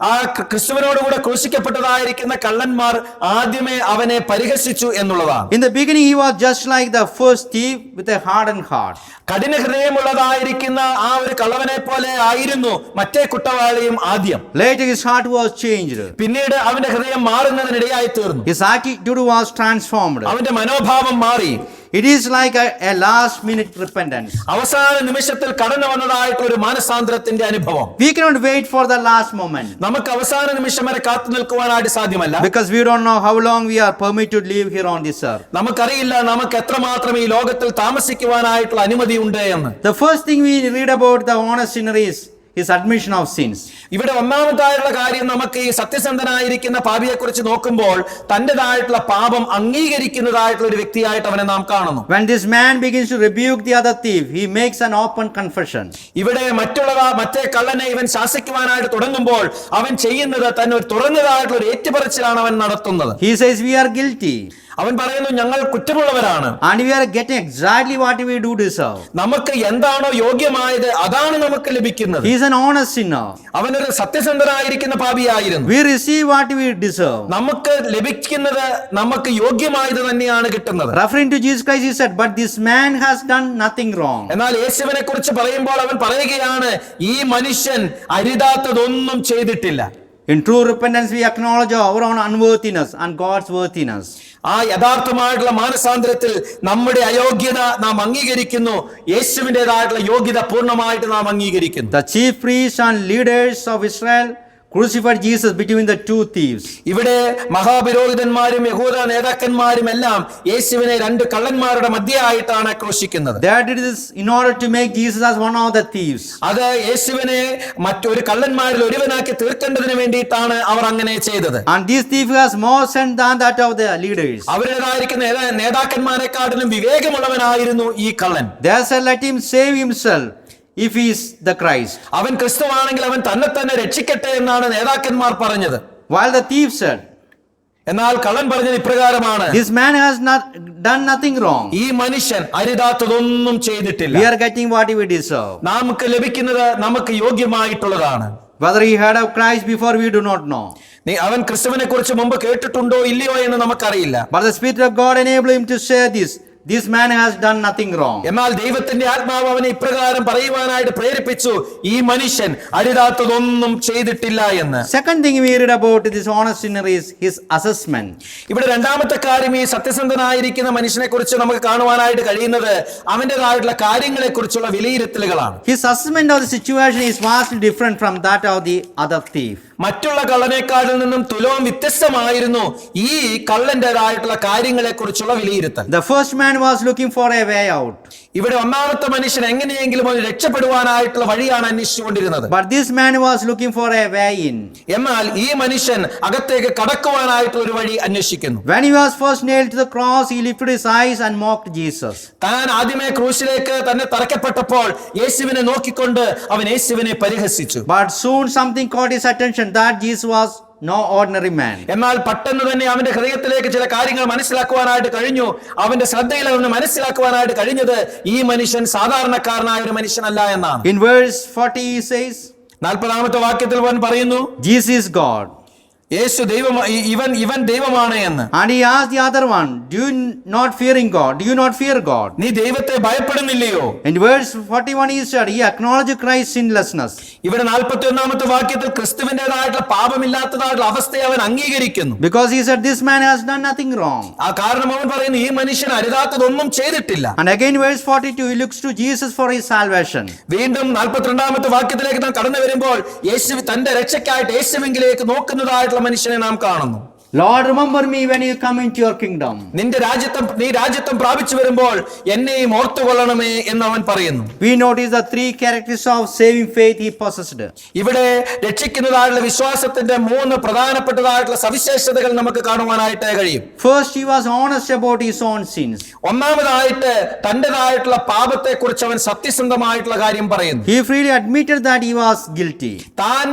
ആ ക്രിസ്തുവിനോടുകൂടെ ക്രൂശിക്കപ്പെട്ടതായിരിക്കുന്ന കള്ളന്മാർ ആദ്യമേ അവനെ പരിഹസിച്ചു എന്നുള്ളതാണ്. In the beginning he was just like the first thief with a hardened heart. കഠിന ഹൃദയമുള്ളതായിരിക്കുന്ന ആ ഒരു കള്ളവനെ പോലെ ആയിരുന്നു മറ്റേ കുറ്റവാളിയും ആദ്യം. Later his heart was changed. പിന്നീട് അവന്റെ ഹൃദയം മാറുന്നതിനിടയായി തീർന്നു. His attitude was transformed. അവന്റെ മനോഭാവം മാറി. It is like a last minute repentance. അവസാന നിമിഷത്തിൽ കടന്നു വന്നതായിട്ടുള്ള ഒരു മാനസാന്തരത്തിന്റെ അനുഭവം. We cannot wait for the last moment. നമുക്ക് അവസാന നിമിഷം വരെ കാത്തു നിൽക്കുവാനായിട്ട് സാധ്യമല്ല. Because we don't know how long we are permitted to live here on this earth. നമുക്കറിയില്ല നമുക്ക് എത്രമാത്രം ഈ ലോകത്തിൽ താമസിക്കുവാനായിട്ടുള്ള അനുമതി ഉണ്ട് എന്ന്. The first thing we read about the honest sinner is his admission of sins. ഇവിടെ ഒന്നാമതായുള്ള കാര്യം, നമുക്ക് ഈ സത്യസന്ധനായിരിക്കുന്ന പാപിയെ കുറിച്ച് നോക്കുമ്പോൾ തന്റേതായിട്ടുള്ള പാപം അംഗീകരിക്കുന്നതായിട്ടുള്ള ഒരു വ്യക്തിയായിട്ട് അവനെ നാം കാണുന്നു. When this man begins to rebuke the other thief, he makes an open confession. ഇവിടെ മറ്റേ കള്ളനെ ഇവൻ ശാസിക്കുവാനായിട്ട് തുടങ്ങുമ്പോൾ അവൻ ചെയ്യുന്നത് തന്നെ ഒരു തുറന്നതായിട്ടുള്ള ഒരു ഏറ്റുപറച്ചിലാണ് അവൻ നടത്തുന്നത്. He says we are guilty. അവൻ പറയുന്നു ഞങ്ങൾ കുറ്റമുള്ളവരാണ്. And we are getting exactly what we do deserve. നമുക്ക് എന്താണോ യോഗ്യമായത് അതാണ് നമുക്ക് ലഭിക്കുന്നത്. He is an honest sinner. അവനൊരു സത്യസന്ധനായിരിക്കുന്ന പാപിയായിരുന്നു. We receive what we deserve. നമുക്ക് ലഭിക്കുന്നത് നമുക്ക് യോഗ്യമായത് തന്നെയാണ് കിട്ടുന്നത്. Referring to Jesus Christ, he said, but this man has done nothing wrong. എന്നാൽ യേശുവിനെ കുറിച്ച് പറയുമ്പോൾ അവൻ പറയുകയാണ്, ഈ മനുഷ്യൻ അരുതാത്തതൊന്നും ചെയ്തിട്ടില്ല. In true repentance, we acknowledge our own unworthiness and God's worthiness. ആ യഥാർത്ഥമായിട്ടുള്ള മാനസാന്തരത്തിൽ നമ്മുടെ അയോഗ്യത നാം അംഗീകരിക്കുന്നു, യേശുവിൻ്റെതായിട്ടുള്ള യോഗ്യത പൂർണ്ണമായിട്ട് നാം അംഗീകരിക്കുന്നു. The chief priests and leaders of Israel crucified Jesus between the two thieves. ഇവിടെ മഹാപുരോഹിതന്മാരും യഹൂദ നേതാക്കന്മാരും എല്ലാം യേശുവിനെ രണ്ട് കള്ളന്മാരുടെ മധ്യയായിട്ടാണ് ക്രൂശിക്കുന്നത്. They did this in order to make Jesus as one of the thieves. അത് യേശുവിനെ മറ്റൊരു കള്ളന്മാരിൽ ഒരുവനാക്കി തീർക്കേണ്ടതിന് വേണ്ടിയിട്ടാണ് അവർ അങ്ങനെ ചെയ്തത്. And this thief has more sense than that of the leaders. അവരുടേതായിരിക്കുന്ന നേതാക്കന്മാരെക്കാട്ടിലും വിവേകമുള്ളവനായിരുന്നു ഈ കള്ളൻ. They said, let him save himself if he is the Christ. അവൻ ക്രിസ്തുവാണെങ്കിൽ അവൻ തന്നെ രക്ഷിക്കട്ടെ എന്നാണ് നേതാക്കന്മാർ പറഞ്ഞത്. While the thief said, എന്നാൽ കള്ളൻ പറഞ്ഞത് ഇപ്രകാരമാണ്, this man has not done nothing wrong. ഈ മനുഷ്യൻ അരുതാത്തതൊന്നും ചെയ്തിട്ടില്ല. We are getting what we deserve. നമുക്ക് ലഭിക്കുന്നത് നമുക്ക് യോഗ്യമായിട്ടുള്ളതാണ്. Whether he heard of Christ before, we do not know. അവൻ ക്രിസ്തുവിനെ കുറിച്ച് മുമ്പ് കേട്ടിട്ടുണ്ടോ ഇല്ലയോ എന്ന് നമുക്കറിയില്ല. But the Spirit of God enabled him to say this man has done nothing wrong. എന്നാൽ ദൈവത്തിന്റെ ആത്മാവ് അവനെ ഇപ്രകാരം പറയുവാനായിട്ട് പ്രേരിപ്പിച്ചു, ഈ മനുഷ്യൻ അരുതാത്തതൊന്നും ചെയ്തിട്ടില്ല എന്ന്. Second thing we read about this honest sinner is his assessment. ഇവിടെ രണ്ടാമത്തെ കാര്യം, ഈ സത്യസന്ധനായിരിക്കുന്ന മനുഷ്യനെ കുറിച്ച് നമുക്ക് കാണുവാനായിട്ട് കഴിയുന്നത് അവന്റേതായിട്ടുള്ള കാര്യങ്ങളെ കുറിച്ചുള്ള വിലയിരുത്തലുകളാണ്. His assessment of the situation is vastly different from that of the other thief. മറ്റുള്ള കള്ളനേക്കാളിൽ നിന്നും തുലോം വ്യത്യസ്തമായിരുന്നു ഈ കള്ളന്റേതായിട്ടുള്ള കാര്യങ്ങളെ കുറിച്ചുള്ള വിലയിരുത്തൽ. The first man man was looking for a way out. ഇവിടെ ഒന്നാമത്തെ മനുഷ്യൻ എങ്ങനെയെങ്കിലും ഒരു രക്ഷപ്പെടുവാനായിട്ടുള്ള വഴിയാണ് അന്വേഷിച്ചുകൊണ്ടിരുന്നത്. But this man was looking for a way in. എന്നാൽ ഈ മനുഷ്യൻ അകത്തേക്ക് കടക്കുവാനായിട്ടുള്ള ഒരു വഴി അന്വേഷിക്കുന്നു. When he was first nailed to the cross, he lifted his eyes and mocked Jesus. താൻ ആദ്യമേ ക്രൂശിലേക്ക് തന്നെ തറയ്ക്കപ്പെട്ടപ്പോൾ യേശുവിനെ നോക്കിക്കൊണ്ട് അവൻ യേശുവിനെ പരിഹസിച്ചു. But soon something caught his attention, that Jesus was no ordinary man. എന്നാൽ പെട്ടെന്ന് തന്നെ അവന്റെ ഹൃദയത്തിലേക്ക് ചില കാര്യങ്ങൾ മനസ്സിലാക്കുവാനായിട്ട് കഴിഞ്ഞു. അവന്റെ ശ്രദ്ധയിൽ അവന് മനസ്സിലാക്കുവാനായിട്ട് കഴിഞ്ഞത് ഈ മനുഷ്യൻ സാധാരണക്കാരനായ ഒരു മനുഷ്യനല്ല എന്നാണ്. In verse 40 he says, 40ാമത്തെ വാക്യത്തിൽ അവൻ പറയുന്നു, Jesus is God. യേശു ഇവൻ ദൈവമാണ് എന്ന്. And he asked the other one, do you not fearing God? Do you not fear God? നീ ദൈവത്തെ ഭയപ്പെടുന്നില്ലയോ? In verse 41 he said, he acknowledged Christ's sinlessness. ഇവിടെ 41ാമത്തെ വാക്യത്തിൽ ക്രിസ്തുവിന്റേതായിട്ടുള്ള പാപമില്ലാത്തതായിട്ടുള്ള അവസ്ഥയെ അവൻ അംഗീകരിക്കുന്നു. Because he said, this man has done nothing wrong. ആ കാരണം അവൻ പറയുന്നു, ഈ മനുഷ്യൻ അരുതാത്തതൊന്നും ചെയ്തിട്ടില്ല. And again verse 42, he looks to Jesus for his salvation. വീണ്ടും 42ാമത്തെ വാക്യത്തിലേക്ക് നാം കടന്നു വരുമ്പോൾ യേശു തന്റെ രക്ഷയ്ക്കായിട്ട് യേശുവിലേക്ക് നോക്കുന്നതായിട്ടുള്ള മനുഷ്യനെ നാം കാണുന്നു. Lord, remember me when you come into your kingdom. നീ രാജ്യത്വം പ്രാപിച്ചു വരുമ്പോൾ എന്നെയും ഓർത്തുകൊള്ളണമേ എന്ന് അവൻ പറയുന്നു. We notice the three characteristics of saving faith he possessed. ഇവിടെ രക്ഷിക്കുന്നതായിട്ടുള്ള വിശ്വാസത്തിന്റെ 3 പ്രധാനപ്പെട്ടതായിട്ടുള്ള സവിശേഷതകൾ നമുക്ക് കാണുവാനായിട്ട് കഴിയും. First, he was honest about his own sins. ഒന്നാമതായിട്ട് തന്റേതായിട്ടുള്ള പാപത്തെ കുറിച്ച് അവൻ സത്യസന്ധമായിട്ടുള്ള കാര്യം പറയുന്നു. He freely admitted that he was guilty. താൻ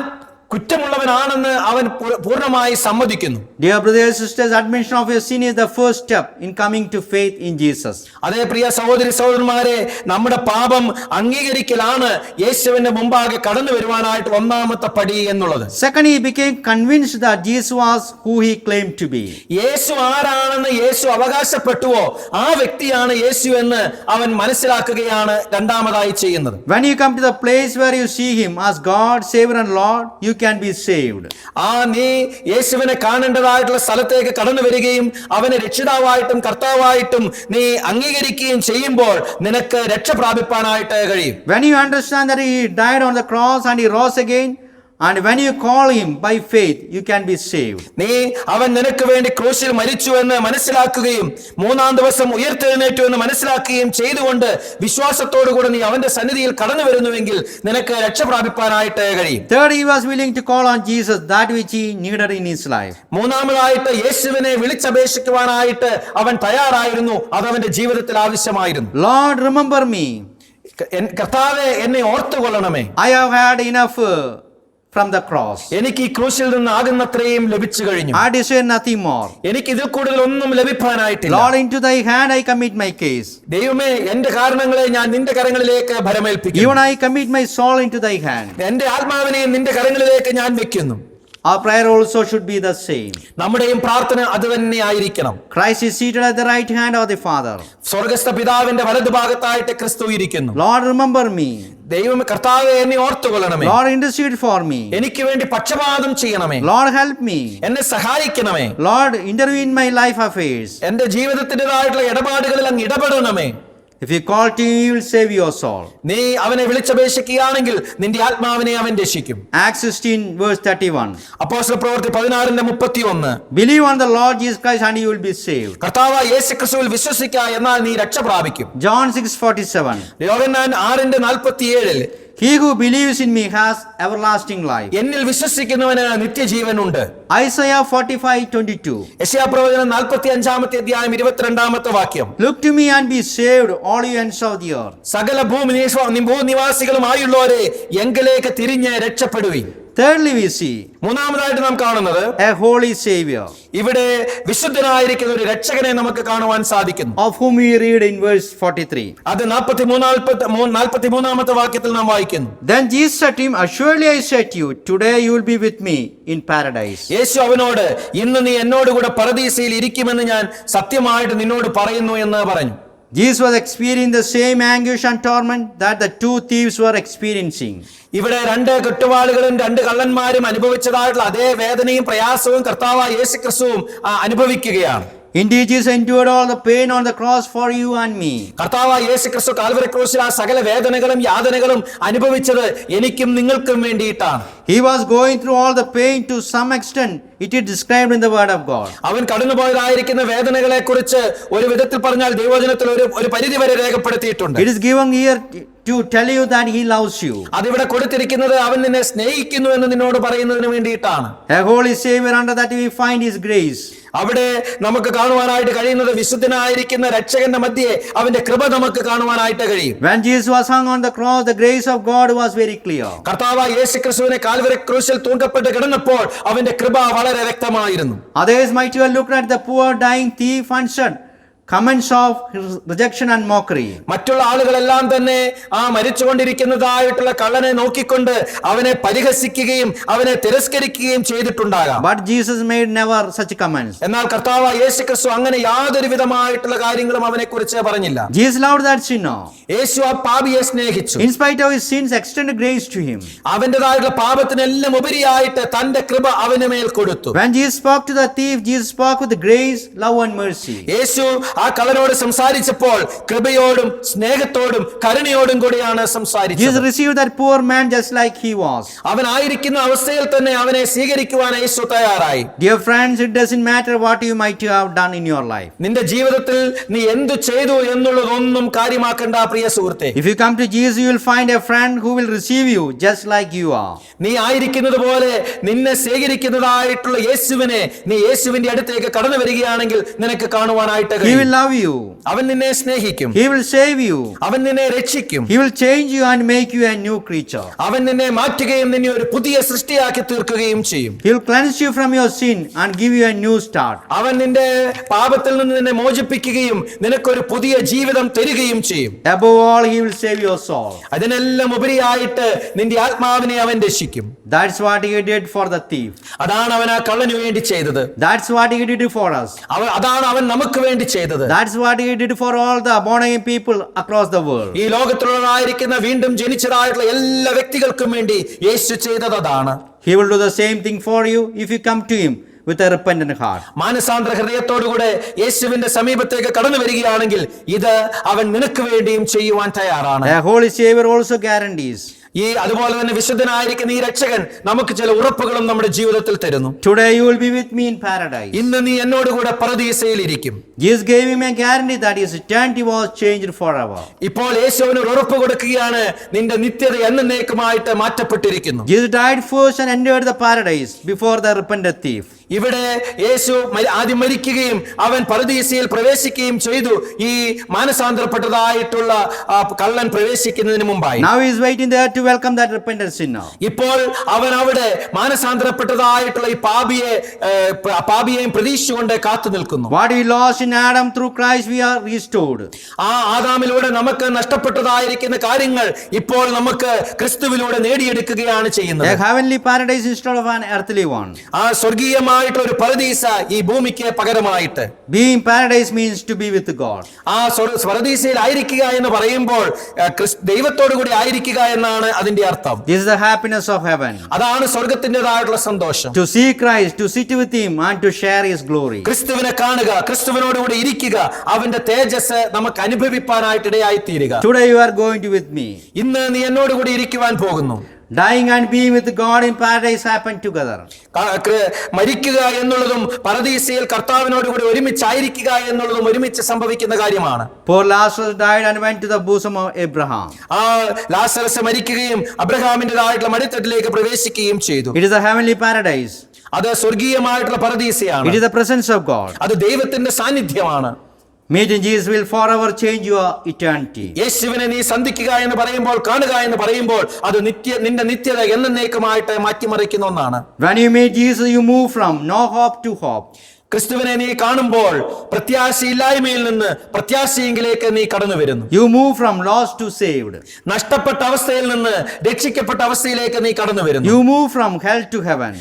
കുറ്റമുള്ളവനാണെന്ന് അവൻ പൂർണ്ണമായി സമ്മതിക്കുന്നു. Dear brothers and sisters, admission of your sin is the first step in coming to faith in Jesus. അതേ പ്രിയ സഹോദരി സഹോദരന്മാരെ, നമ്മുടെ പാപം അംഗീകരിക്കലാണ് യേശുവിന്റെ മുമ്പാകെ കടന്നു വരുവാനായിട്ട് ഒന്നാമത്തെ പടി എന്നുള്ളത്. Second, he became convinced that Jesus was who he claimed to be. യേശു ആരാണെന്ന് യേശു അവകാശപ്പെട്ടുവോ ആ വ്യക്തിയാണ് യേശു എന്ന് അവൻ മനസ്സിലാക്കുകയാണ് രണ്ടാമതായി ചെയ്യുന്നത്. When you come to the place where you see him as God, Savior and Lord, you can be saved. നീ യേശുവിനെ കാണേണ്ടതായിട്ടുള്ള സ്ഥലത്തേക്ക് കടന്നു വരികയും അവനെ രക്ഷിതാവായിട്ടും കർത്താവായിട്ടും നീ അംഗീകരിക്കുകയും ചെയ്യുമ്പോൾ നിനക്ക് രക്ഷ പ്രാപിപ്പാനായിട്ട് കഴിയും. When you understand that he died on the cross and he rose again, and when you call him by faith, you can be saved. നീ അവൻ നിനക്ക് വേണ്ടി ക്രൂശിൽ മരിച്ചു എന്ന് മനസ്സിലാക്കുകയും 3-ാം ദിവസം ഉയർത്തെഴുന്നേറ്റു എന്ന് മനസ്സിലാക്കുകയും ചെയ്തുകൊണ്ട് വിശ്വാസത്തോടുകൂടി നീ അവന്റെ സന്നിധിയിൽ കടന്നു വരുന്നുവെങ്കിൽ നിനക്ക് രക്ഷ പ്രാപിപ്പാനായിട്ട് കഴിയും. Third, he was willing to call on Jesus that which he needed in his life. മൂന്നാമതായിട്ട് യേശുവിനെ വിളിച്ചപേക്ഷിക്കുവാനായിട്ട് അവൻ തയ്യാറായിരുന്നു. അത് അവന്റെ ജീവിതത്തിൽ ആവശ്യമായിരുന്നു. Lord, remember me. കർത്താവേ, എന്നെ ഓർത്തുകൊള്ളണമേ. I have had enough from the cross. എനിക്ക് ഈ ക്രൂശിൽ നിന്ന് ആകുന്നത്രയും ലഭിച്ചു കഴിഞ്ഞു. I desire nothing more. എനിക്ക് ഇതിൽ കൂടുതൽ ഒന്നും ലഭിക്കാനായിട്ടില്ല. Lord, into thy hand I commit my case. ദൈവമേ, എന്റെ കാരണങ്ങളെ ഞാൻ നിന്റെ കരങ്ങളിലേക്ക് ഭരമേൽപ്പിക്കുന്നു. Even I commit my soul into thy hand. എന്റെ ആത്മാവിനെ നിന്റെ കരങ്ങളിലേക്ക് ഞാൻ വെക്കുന്നു. Our prayer also should be the same. നമ്മുടെയും പ്രാർത്ഥന അത് തന്നെ ആയിരിക്കണം. Christ is seated at the right hand of the Father. സ്വർഗ്ഗസ്ഥ പിതാവിന്റെ വലതുഭാഗത്തായിട്ട് ക്രിസ്തു ഇരിക്കുന്നു. Lord, remember me. ദൈവമേ, കർത്താവേ, എന്നെ ഓർത്തുകൊള്ളണമേ. Lord, intercede for me. എനിക്ക് വേണ്ടി പക്ഷപാതം ചെയ്യണമേ. Lord, help me. എന്നെ സഹായിക്കണമേ. Lord, intervene in my life affairs. എന്റെ ജീവിതത്തിൻ്റെതായിട്ടുള്ള ഇടപാടുകളിൽ അങ്ങ് ഇടപെടണമേ. If you call to him, he will save your soul. നീ അവനെ വിളിച്ചപേക്ഷിക്കുകയാണെങ്കിൽ നിന്റെ ആത്മാവിനെ അവൻ രക്ഷിക്കും. Acts 16 verse 31. അപ്പോസ്തല പ്രവൃത്തി 16:31. Believe on the Lord Jesus Christ and you will be saved. കർത്താവായ യേശുക്രിസ്തുവിൽ വിശ്വസിക്കുക, എന്നാൽ നീ രക്ഷ പ്രാപിക്കും. John 6:47. Yohannan 6:47. He who believes in me has everlasting life. എന്നിൽ വിശ്വസിക്കുന്നവന് നിത്യജീവനുണ്ട്. Isaiah 45:22. യെശയ്യാപ്രവചനം 45-ാമത്തെ അധ്യായം 22-ാമത്തെ വാക്യം. Look to me and be saved, all you ends of the earth. സകല ഭൂനിവാസികളുമായുള്ളവരെ എങ്കിലേക്ക് തിരിഞ്ഞ് രക്ഷപ്പെടുവിൻ. Thirdly, we see മൂന്നാമതായിട്ട് നാം കാണുന്നത് a holy savior, ഇവിടെ വിശുദ്ധനായിരിക്കുന്ന ഒരു രക്ഷകനെ നമുക്ക് കാണുവാൻ സാധിക്കുന്നു. of whom we read in verse 43. അത് 43-ാമത്തെ വാക്യത്തിൽ നാം വായിക്കുന്നു. Then Jesus said to him, assuredly I say to you, today you will be with me in paradise. യേശു അവനോട്, ഇന്ന് നീ എന്നോടുകൂടെ പരദീസയിൽ ഇരിക്കുമെന്ന് ഞാൻ സത്യമായിട്ട് നിന്നോട് പറയുന്നു എന്ന് പറഞ്ഞു. Jesus was experiencing the same anguish and torment that the two thieves were experiencing. ഇവിടെ 2 കുറ്റവാളികളും 2 കള്ളന്മാരും അനുഭവിച്ചതായിട്ടുള്ള അതേ വേദനയും പ്രയാസവും കർത്താവായ യേശുക്രിസ്തുവും അനുഭവിക്കുകയാണ്. Indeed, Jesus endured all the pain on the cross for you and me. കർത്താവായ യേശു ക്രിസ്തു കാൽവരി ക്രൂശിൽ ആ സകല വേദനകളും യാതനകളും അനുഭവിച്ചത് എനിക്കും നിങ്ങൾക്കും വേണ്ടിയിട്ടാണ്. He was going through all the pain to some extent. It is described in the word of God. അവൻ കടന്നുപോയതായിരിക്കുന്ന വേദനകളെ കുറിച്ച് ഒരു വിധത്തിൽ പറഞ്ഞാൽ ദൈവവചനത്തിൽ ഒരു പരിധി വരെ രേഖപ്പെടുത്തിയിട്ടുണ്ട്. It is given here to tell you that he loves you. അതിവിടെ കൊടുത്തിരിക്കുന്നത് അവൻ നിന്നെ സ്നേഹിക്കുന്നു എന്ന് നിന്നോട് പറയുന്നതിന് വേണ്ടിയിട്ടാണ്. A holy Savior, under that we find his grace. അവിടെ നമുക്ക് കാണുവാനായിട്ട് കഴിയുന്നത് വിശുദ്ധനായിരിക്കുന്ന രക്ഷകന്റെ മധ്യേ അവന്റെ കൃപ നമുക്ക് കാണുവാനായിട്ട് കഴിയും. When Jesus was hung on the cross, the grace of God was very clear. കർത്താവായ യേശു ക്രിസ്തുവിനെ കാൽവരി ക്രൂശിൽ തൂങ്ങപ്പെട്ട് കിടന്നപ്പോൾ അവന്റെ കൃപ വളരെ വ്യക്തമായിരുന്നു. Others might have looked at the poor dying thief and said comments of rejection and mockery. മറ്റുള്ള ആളുകളെല്ലാം തന്നെ ആ മരിച്ചുകൊണ്ടിരിക്കുന്നതായിട്ടുള്ള കള്ളനെ നോക്കിക്കൊണ്ട് അവനെ പരിഹസിക്കുകയും അവനെ തിരസ്കരിക്കുകയും ചെയ്തിട്ടുണ്ടാകാം. But Jesus made never such comments. എന്നാൽ കർത്താവായ യേശു ക്രിസ്തു അങ്ങനെ യാതൊരു വിധമായിട്ടുള്ള കാര്യങ്ങളും അവനെ കുറിച്ച് പറഞ്ഞില്ല. Jesus loved that sinner. യേശു ആ പാപിയെ സ്നേഹിച്ചു. In spite of his sins, extended grace to him. അവന്റേതായിട്ടുള്ള പാപത്തിനെല്ലാം ഉപരിയായിട്ട് തന്റെ കൃപ അവന് മേൽ കൊടുത്തു. When Jesus spoke to the thief, Jesus spoke with grace, love and mercy. യേശു ആ കള്ളനോട് സംസാരിച്ചപ്പോൾ കൃപയോടും സ്നേഹത്തോടും കരുണയോടും കൂടിയാണ് സംസാരിച്ചത്. Jesus received that poor man just like he was. അവൻ ആയിരിക്കുന്ന അവസ്ഥയിൽ തന്നെ അവനെ സ്വീകരിക്കുവാൻ യേശു തയ്യാറായി. Dear friends, it doesn't matter what you might have done in your life. നിന്റെ ജീവിതത്തിൽ നീ എന്തു ചെയ്തു എന്നുള്ളതൊന്നും കാര്യമാക്കണ്ട പ്രിയ സുഹൃത്തെ. If you come to Jesus, you will find a friend who will receive you just like you are. നീ ആയിരിക്കുന്നത് പോലെ നിന്നെ സ്വീകരിക്കുന്നതായിട്ടുള്ള യേശുവിനെ നീ യേശുവിന്റെ അടുത്തേക്ക് കടന്നു വരികയാണെങ്കിൽ നിനക്ക് കാണുവാനായിട്ട് He will കഴിയും. love you. അവൻ നിന്നെ സ്നേഹിക്കും. He will save you. അവൻ നിന്നെ രക്ഷിക്കും. He will change you and make you a new creature. അവൻ നിന്നെ മാറ്റുകയും നിന്നെ ഒരു പുതിയ സൃഷ്ടിയാക്കി തീർക്കുകയും ചെയ്യും. He will cleanse you from your sin and give you a new start. അവൻ നിന്റെ പാപത്തിൽ നിന്ന് നിന്നെ മോചിപ്പിക്കുകയും നിനക്കൊരു പുതിയ ജീവിതം തരികയും ചെയ്യും. Above all, he will save your soul. അതിനെല്ലാം ഉപരിയായിട്ട് നിന്റെ ആത്മാവിനെ അവൻ രക്ഷിക്കും. That's what he did for the thief. അതാണ് അവൻ ആ കള്ളന് വേണ്ടി ചെയ്തത്. That's what he did for us. അതാണ് അവൻ നമുക്ക് വേണ്ടി ചെയ്തത്. That's what he did for all the born again people across the world. ഈ ലോകത്തിലുള്ളതായിരിക്കുന്ന വീണ്ടും ജനിച്ചതായിട്ടുള്ള എല്ലാ വ്യക്തികൾക്കും വേണ്ടി യേശു ചെയ്തത് അതാണ്. He will do the same thing for you if you come to him with a repentant heart. മാനസാന്തര ഹൃദയത്തോടുകൂടെ യേശുവിന്റെ സമീപത്തേക്ക് കടന്നു വരികയാണെങ്കിൽ ഇത് അവൻ നിനക്ക് വേണ്ടിയും ചെയ്യുവാൻ തയ്യാറാണ്. A holy Savior also guarantees. ഈ അതുപോലെ തന്നെ വിശുദ്ധനായിരിക്കുന്ന ഈ രക്ഷകൻ നമുക്ക് ചില ഉറപ്പുകളും നമ്മുടെ ജീവിതത്തിൽ തരുന്നു. Today you will be with me in paradise. ഇന്ന് നീ എന്നോടുകൂടെ പരദീസയിൽ ഇരിക്കും. Jesus gave him a guarantee that his eternity was changed forever. ഇപ്പോൾ യേശുവിന് ഒരു ഉറപ്പ് കൊടുക്കുകയാണ്, നിന്റെ നിത്യത എന്നേക്കുമായിട്ട് മാറ്റപ്പെട്ടിരിക്കുന്നു. Jesus died first and entered the paradise before the repentant thief. ഇവിടെ യേശു ആദ്യം മരിക്കുകയും അവൻ പരദീസയിൽ പ്രവേശിക്കുകയും ചെയ്തു, ഈ മാനസാന്തരപ്പെട്ടതായിട്ടുള്ള കള്ളൻ പ്രവേശിക്കുന്നതിന് മുമ്പായി. Now he is waiting there to welcome that repentant sinner. ഇപ്പോൾ അവൻ അവിടെ മാനസാന്തരപ്പെട്ടതായിട്ടുള്ള ഈ പാപിയെയും പ്രതീക്ഷിച്ചുകൊണ്ട് കാത്തു നിൽക്കുന്നു. What we lost in Adam, through Christ we are restored. ആ ആദാമിലൂടെ നമുക്ക് നഷ്ടപ്പെട്ടതായിരിക്കുന്ന കാര്യങ്ങൾ ഇപ്പോൾ നമുക്ക് ക്രിസ്തുവിലൂടെ നേടിയെടുക്കുകയാണ് ചെയ്യുന്നത്. A heavenly paradise instead of an earthly one. ആ സ്വർഗീയമായിട്ടുള്ള ഒരു പരദീസ ഈ ഭൂമിക്ക് പകരമായിട്ട്. Being in paradise means to be with God. ആ പരദീസയിൽ ആയിരിക്കുക എന്ന് പറയുമ്പോൾ ദൈവത്തോടു കൂടി ആയിരിക്കുക എന്നാണ് അതിന്റെ അർത്ഥം. This is the happiness of heaven. അതാണ് സ്വർഗത്തിൻ്റെതായിട്ടുള്ള സന്തോഷം. To see Christ, to sit with him and to share his glory. ക്രിസ്തുവിനെ കാണുക, ക്രിസ്തുവിനോടുകൂടി ഇരിക്കുക, അവന്റെ തേജസ് നമുക്ക് അനുഭവിപ്പാനായിട്ട് ഇടയായി തീരുക. Today you are going to with me. ഇന്ന് നീ എന്നോടുകൂടി ഇരിക്കുവാൻ പോകുന്നു. Dying and being with God in paradise happen together. മരിക്കുക എന്നുള്ളതും പരദീസയിൽ കർത്താവിനോടുകൂടി ഒരുമിച്ചായിരിക്കുക എന്നുള്ളതും ഒരുമിച്ച് സംഭവിക്കുന്ന കാര്യമാണ്. Poor Lazarus died and went to the bosom of Abraham. ആ ലാസറസ് മരിക്കുകയും അബ്രഹാമിന്റേതായിട്ടുള്ള മടിത്തട്ടിലേക്ക് പ്രവേശിക്കുകയും ചെയ്തു. It is a heavenly paradise. അത് സ്വർഗീയമായിട്ടുള്ള പരദീസയാണ്. It is the presence of God. അത് ദൈവത്തിന്റെ സാന്നിധ്യമാണ്. Meeting Jesus will forever change your eternity. യേശുവിനെ നീ സന്ധിക്കുക എന്ന് പറയുമ്പോൾ, കാണുക എന്ന് പറയുമ്പോൾ അത് നിന്റെ നിത്യത എന്നേക്കുമായിട്ട് മാറ്റിമറിക്കുന്ന ഒന്നാണ്. When you meet Jesus, you move from no hope to hope. ക്രിസ്തുവിനെ നീ കാണുമ്പോൾ പ്രത്യാശയില്ലായ്മയിൽ നിന്ന് പ്രത്യാശയെങ്കിലേക്ക് നീ കടന്നു വരുന്നു. You move from lost to saved. നഷ്ടപ്പെട്ട അവസ്ഥയിൽ നിന്ന് രക്ഷിക്കപ്പെട്ട അവസ്ഥയിലേക്ക് നീ കടന്നു വരുന്നു. You move from hell to heaven.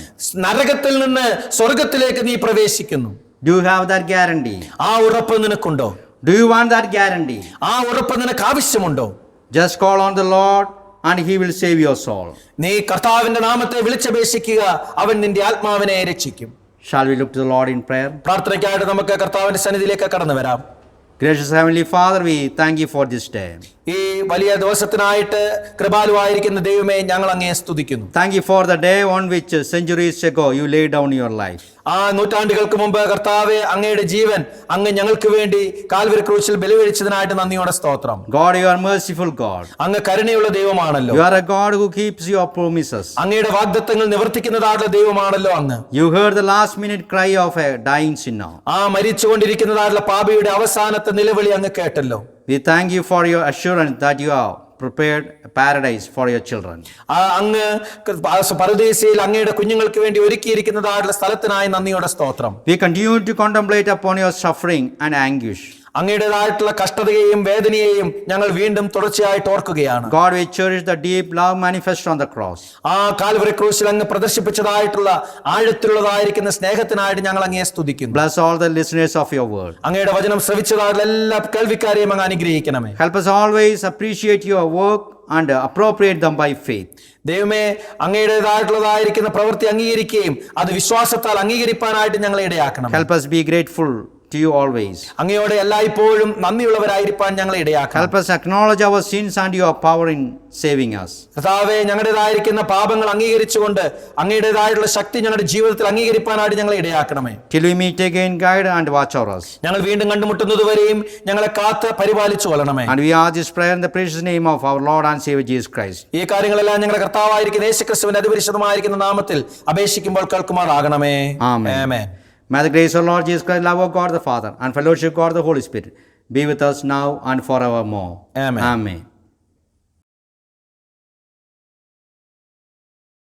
നരകത്തിൽ നിന്ന് സ്വർഗത്തിലേക്ക് നീ പ്രവേശിക്കുന്നു. Do you have that guarantee? ആ ഉറപ്പ് നിനക്കുണ്ടോ? Do you want that guarantee? ആ ഉറപ്പ് നിനക്ക് ആവശ്യമുണ്ടോ? Just call on the Lord and he will save your soul. നീ കർത്താവിന്റെ നാമത്തെ വിളിച്ചപേക്ഷിക്കുക, അവൻ നിന്റെ ആത്മാവിനെ രക്ഷിക്കും. Shall we look to the Lord in prayer? പ്രാർത്ഥനയ്ക്കായിട്ട് നമുക്ക് കർത്താവിന്റെ സന്നിധിയിലേക്ക് കടന്നു വരാം. Gracious Heavenly Father, we thank you for this day. ഈ വലിയ ദിവസത്തിനായിട്ട് കൃപാലുവായിരിക്കുന്ന ദൈവമേ, ഞങ്ങൾ അങ്ങയെ സ്തുതിക്കുന്നു. Thank you for the day on which centuries ago you laid down your life. ആ നൂറ്റാണ്ടുകൾക്ക് മുമ്പ് കർത്താവെ, അങ്ങയുടെ ജീവൻ അങ്ങ് ഞങ്ങൾക്ക് വേണ്ടി കാൽവരി ക്രൂശിൽ ബലികഴിച്ചതിനായിട്ട് നന്ദിയോടെ സ്തോത്രം. God, you are merciful God. അങ്ങ് കരുണയുള്ള ദൈവമാണല്ലോ. You are a God who keeps your promises. അങ്ങയുടെ വാഗ്ദത്തങ്ങൾ നിവർത്തിക്കുന്നതായിട്ടുള്ള ദൈവമാണല്ലോ അങ്ങ്. You heard the last minute cry of a dying sinner. ആ മരിച്ചുകൊണ്ടിരിക്കുന്നതായിട്ടുള്ള പാപിയുടെ അവസാനത്തെ നിലവിളി അങ്ങ് കേട്ടല്ലോ. We thank you for your assurance that you have prepared a paradise for your children. അങ്ങ് പരദേശിയിൽ അങ്ങയുടെ കുഞ്ഞുങ്ങൾക്ക് വേണ്ടി ഒരുക്കിയിരിക്കുന്നതായിട്ടുള്ള സ്ഥലത്തിനായി നന്ദിയോടെ സ്തോത്രം. We continue to contemplate upon your suffering and anguish. അങ്ങയുടേതായിട്ടുള്ള കഷ്ടതയെയും വേദനയെയും ഞങ്ങൾ വീണ്ടും തുടർച്ചയായിട്ട് ഓർക്കുകയാണ്. God, we cherish the deep love manifest on the cross. ആ കാൽവരി ക്രൂശിൽ അങ്ങ് പ്രദർശിപ്പിച്ചതായിട്ടുള്ള ആഴത്തിലുള്ളതായിരിക്കുന്ന സ്നേഹത്തിനായിട്ട് ഞങ്ങൾ അങ്ങയെ സ്തുതിക്കുന്നു. Bless all the listeners of your word. അങ്ങയുടെ വചനം ശ്രവിച്ചതായിട്ടുള്ള എല്ലാ കേൾവിക്കാരെയും അങ്ങ് അനുഗ്രഹിക്കണമേ. Help us always appreciate your work and appropriate them by faith. ദൈവമേ, അങ്ങയുടേതായിട്ടുള്ളതായിരിക്കുന്ന പ്രവൃത്തി അംഗീകരിക്കുകയും അത് വിശ്വാസത്താൽ അംഗീകരിപ്പാനായിട്ട് ഞങ്ങളെ ഇടയാക്കണം. Help us be grateful to you always. അങ്ങയോട് എല്ലായ്പ്പോഴും നന്ദിയുള്ളവരായിരിക്കാൻ ഞങ്ങളെ ഇടയാക്കണം. Help us acknowledge our sins and your power in saving us. കർത്താവേ, ഞങ്ങളുടേതായിരിക്കുന്ന പാപങ്ങൾ അംഗീകരിച്ചുകൊണ്ട് അങ്ങയുടേതായിട്ടുള്ള ശക്തി ഞങ്ങളുടെ ജീവിതത്തിൽ അംഗീകരിപ്പാനായിട്ട് ഞങ്ങളെ ഇടയാക്കണമേ. Till we meet again, guide and watch over us. ഞങ്ങൾ വീണ്ടും കണ്ടുമുട്ടുന്നതുവരെയും ഞങ്ങളെ കാത്ത് പരിപാലിച്ചു കൊള്ളണമേ. And we ask this prayer in the precious name of our Lord and Savior Jesus Christ. ഈ കാര്യങ്ങളെല്ലാം ഞങ്ങളുടെ കർത്താവായിരിക്കുന്ന യേശുക്രിസ്തുവിന്റെ അതിപരിശുദ്ധമായിരിക്കുന്ന നാമത്തിൽ അപേക്ഷിക്കുമ്പോൾ കേൾക്കുമാറാകണമേ. Amen. Amen. May the grace of Lord Jesus Christ, love of God the Father, and fellowship of God the Holy Spirit be with us now and forevermore. Amen. Amen.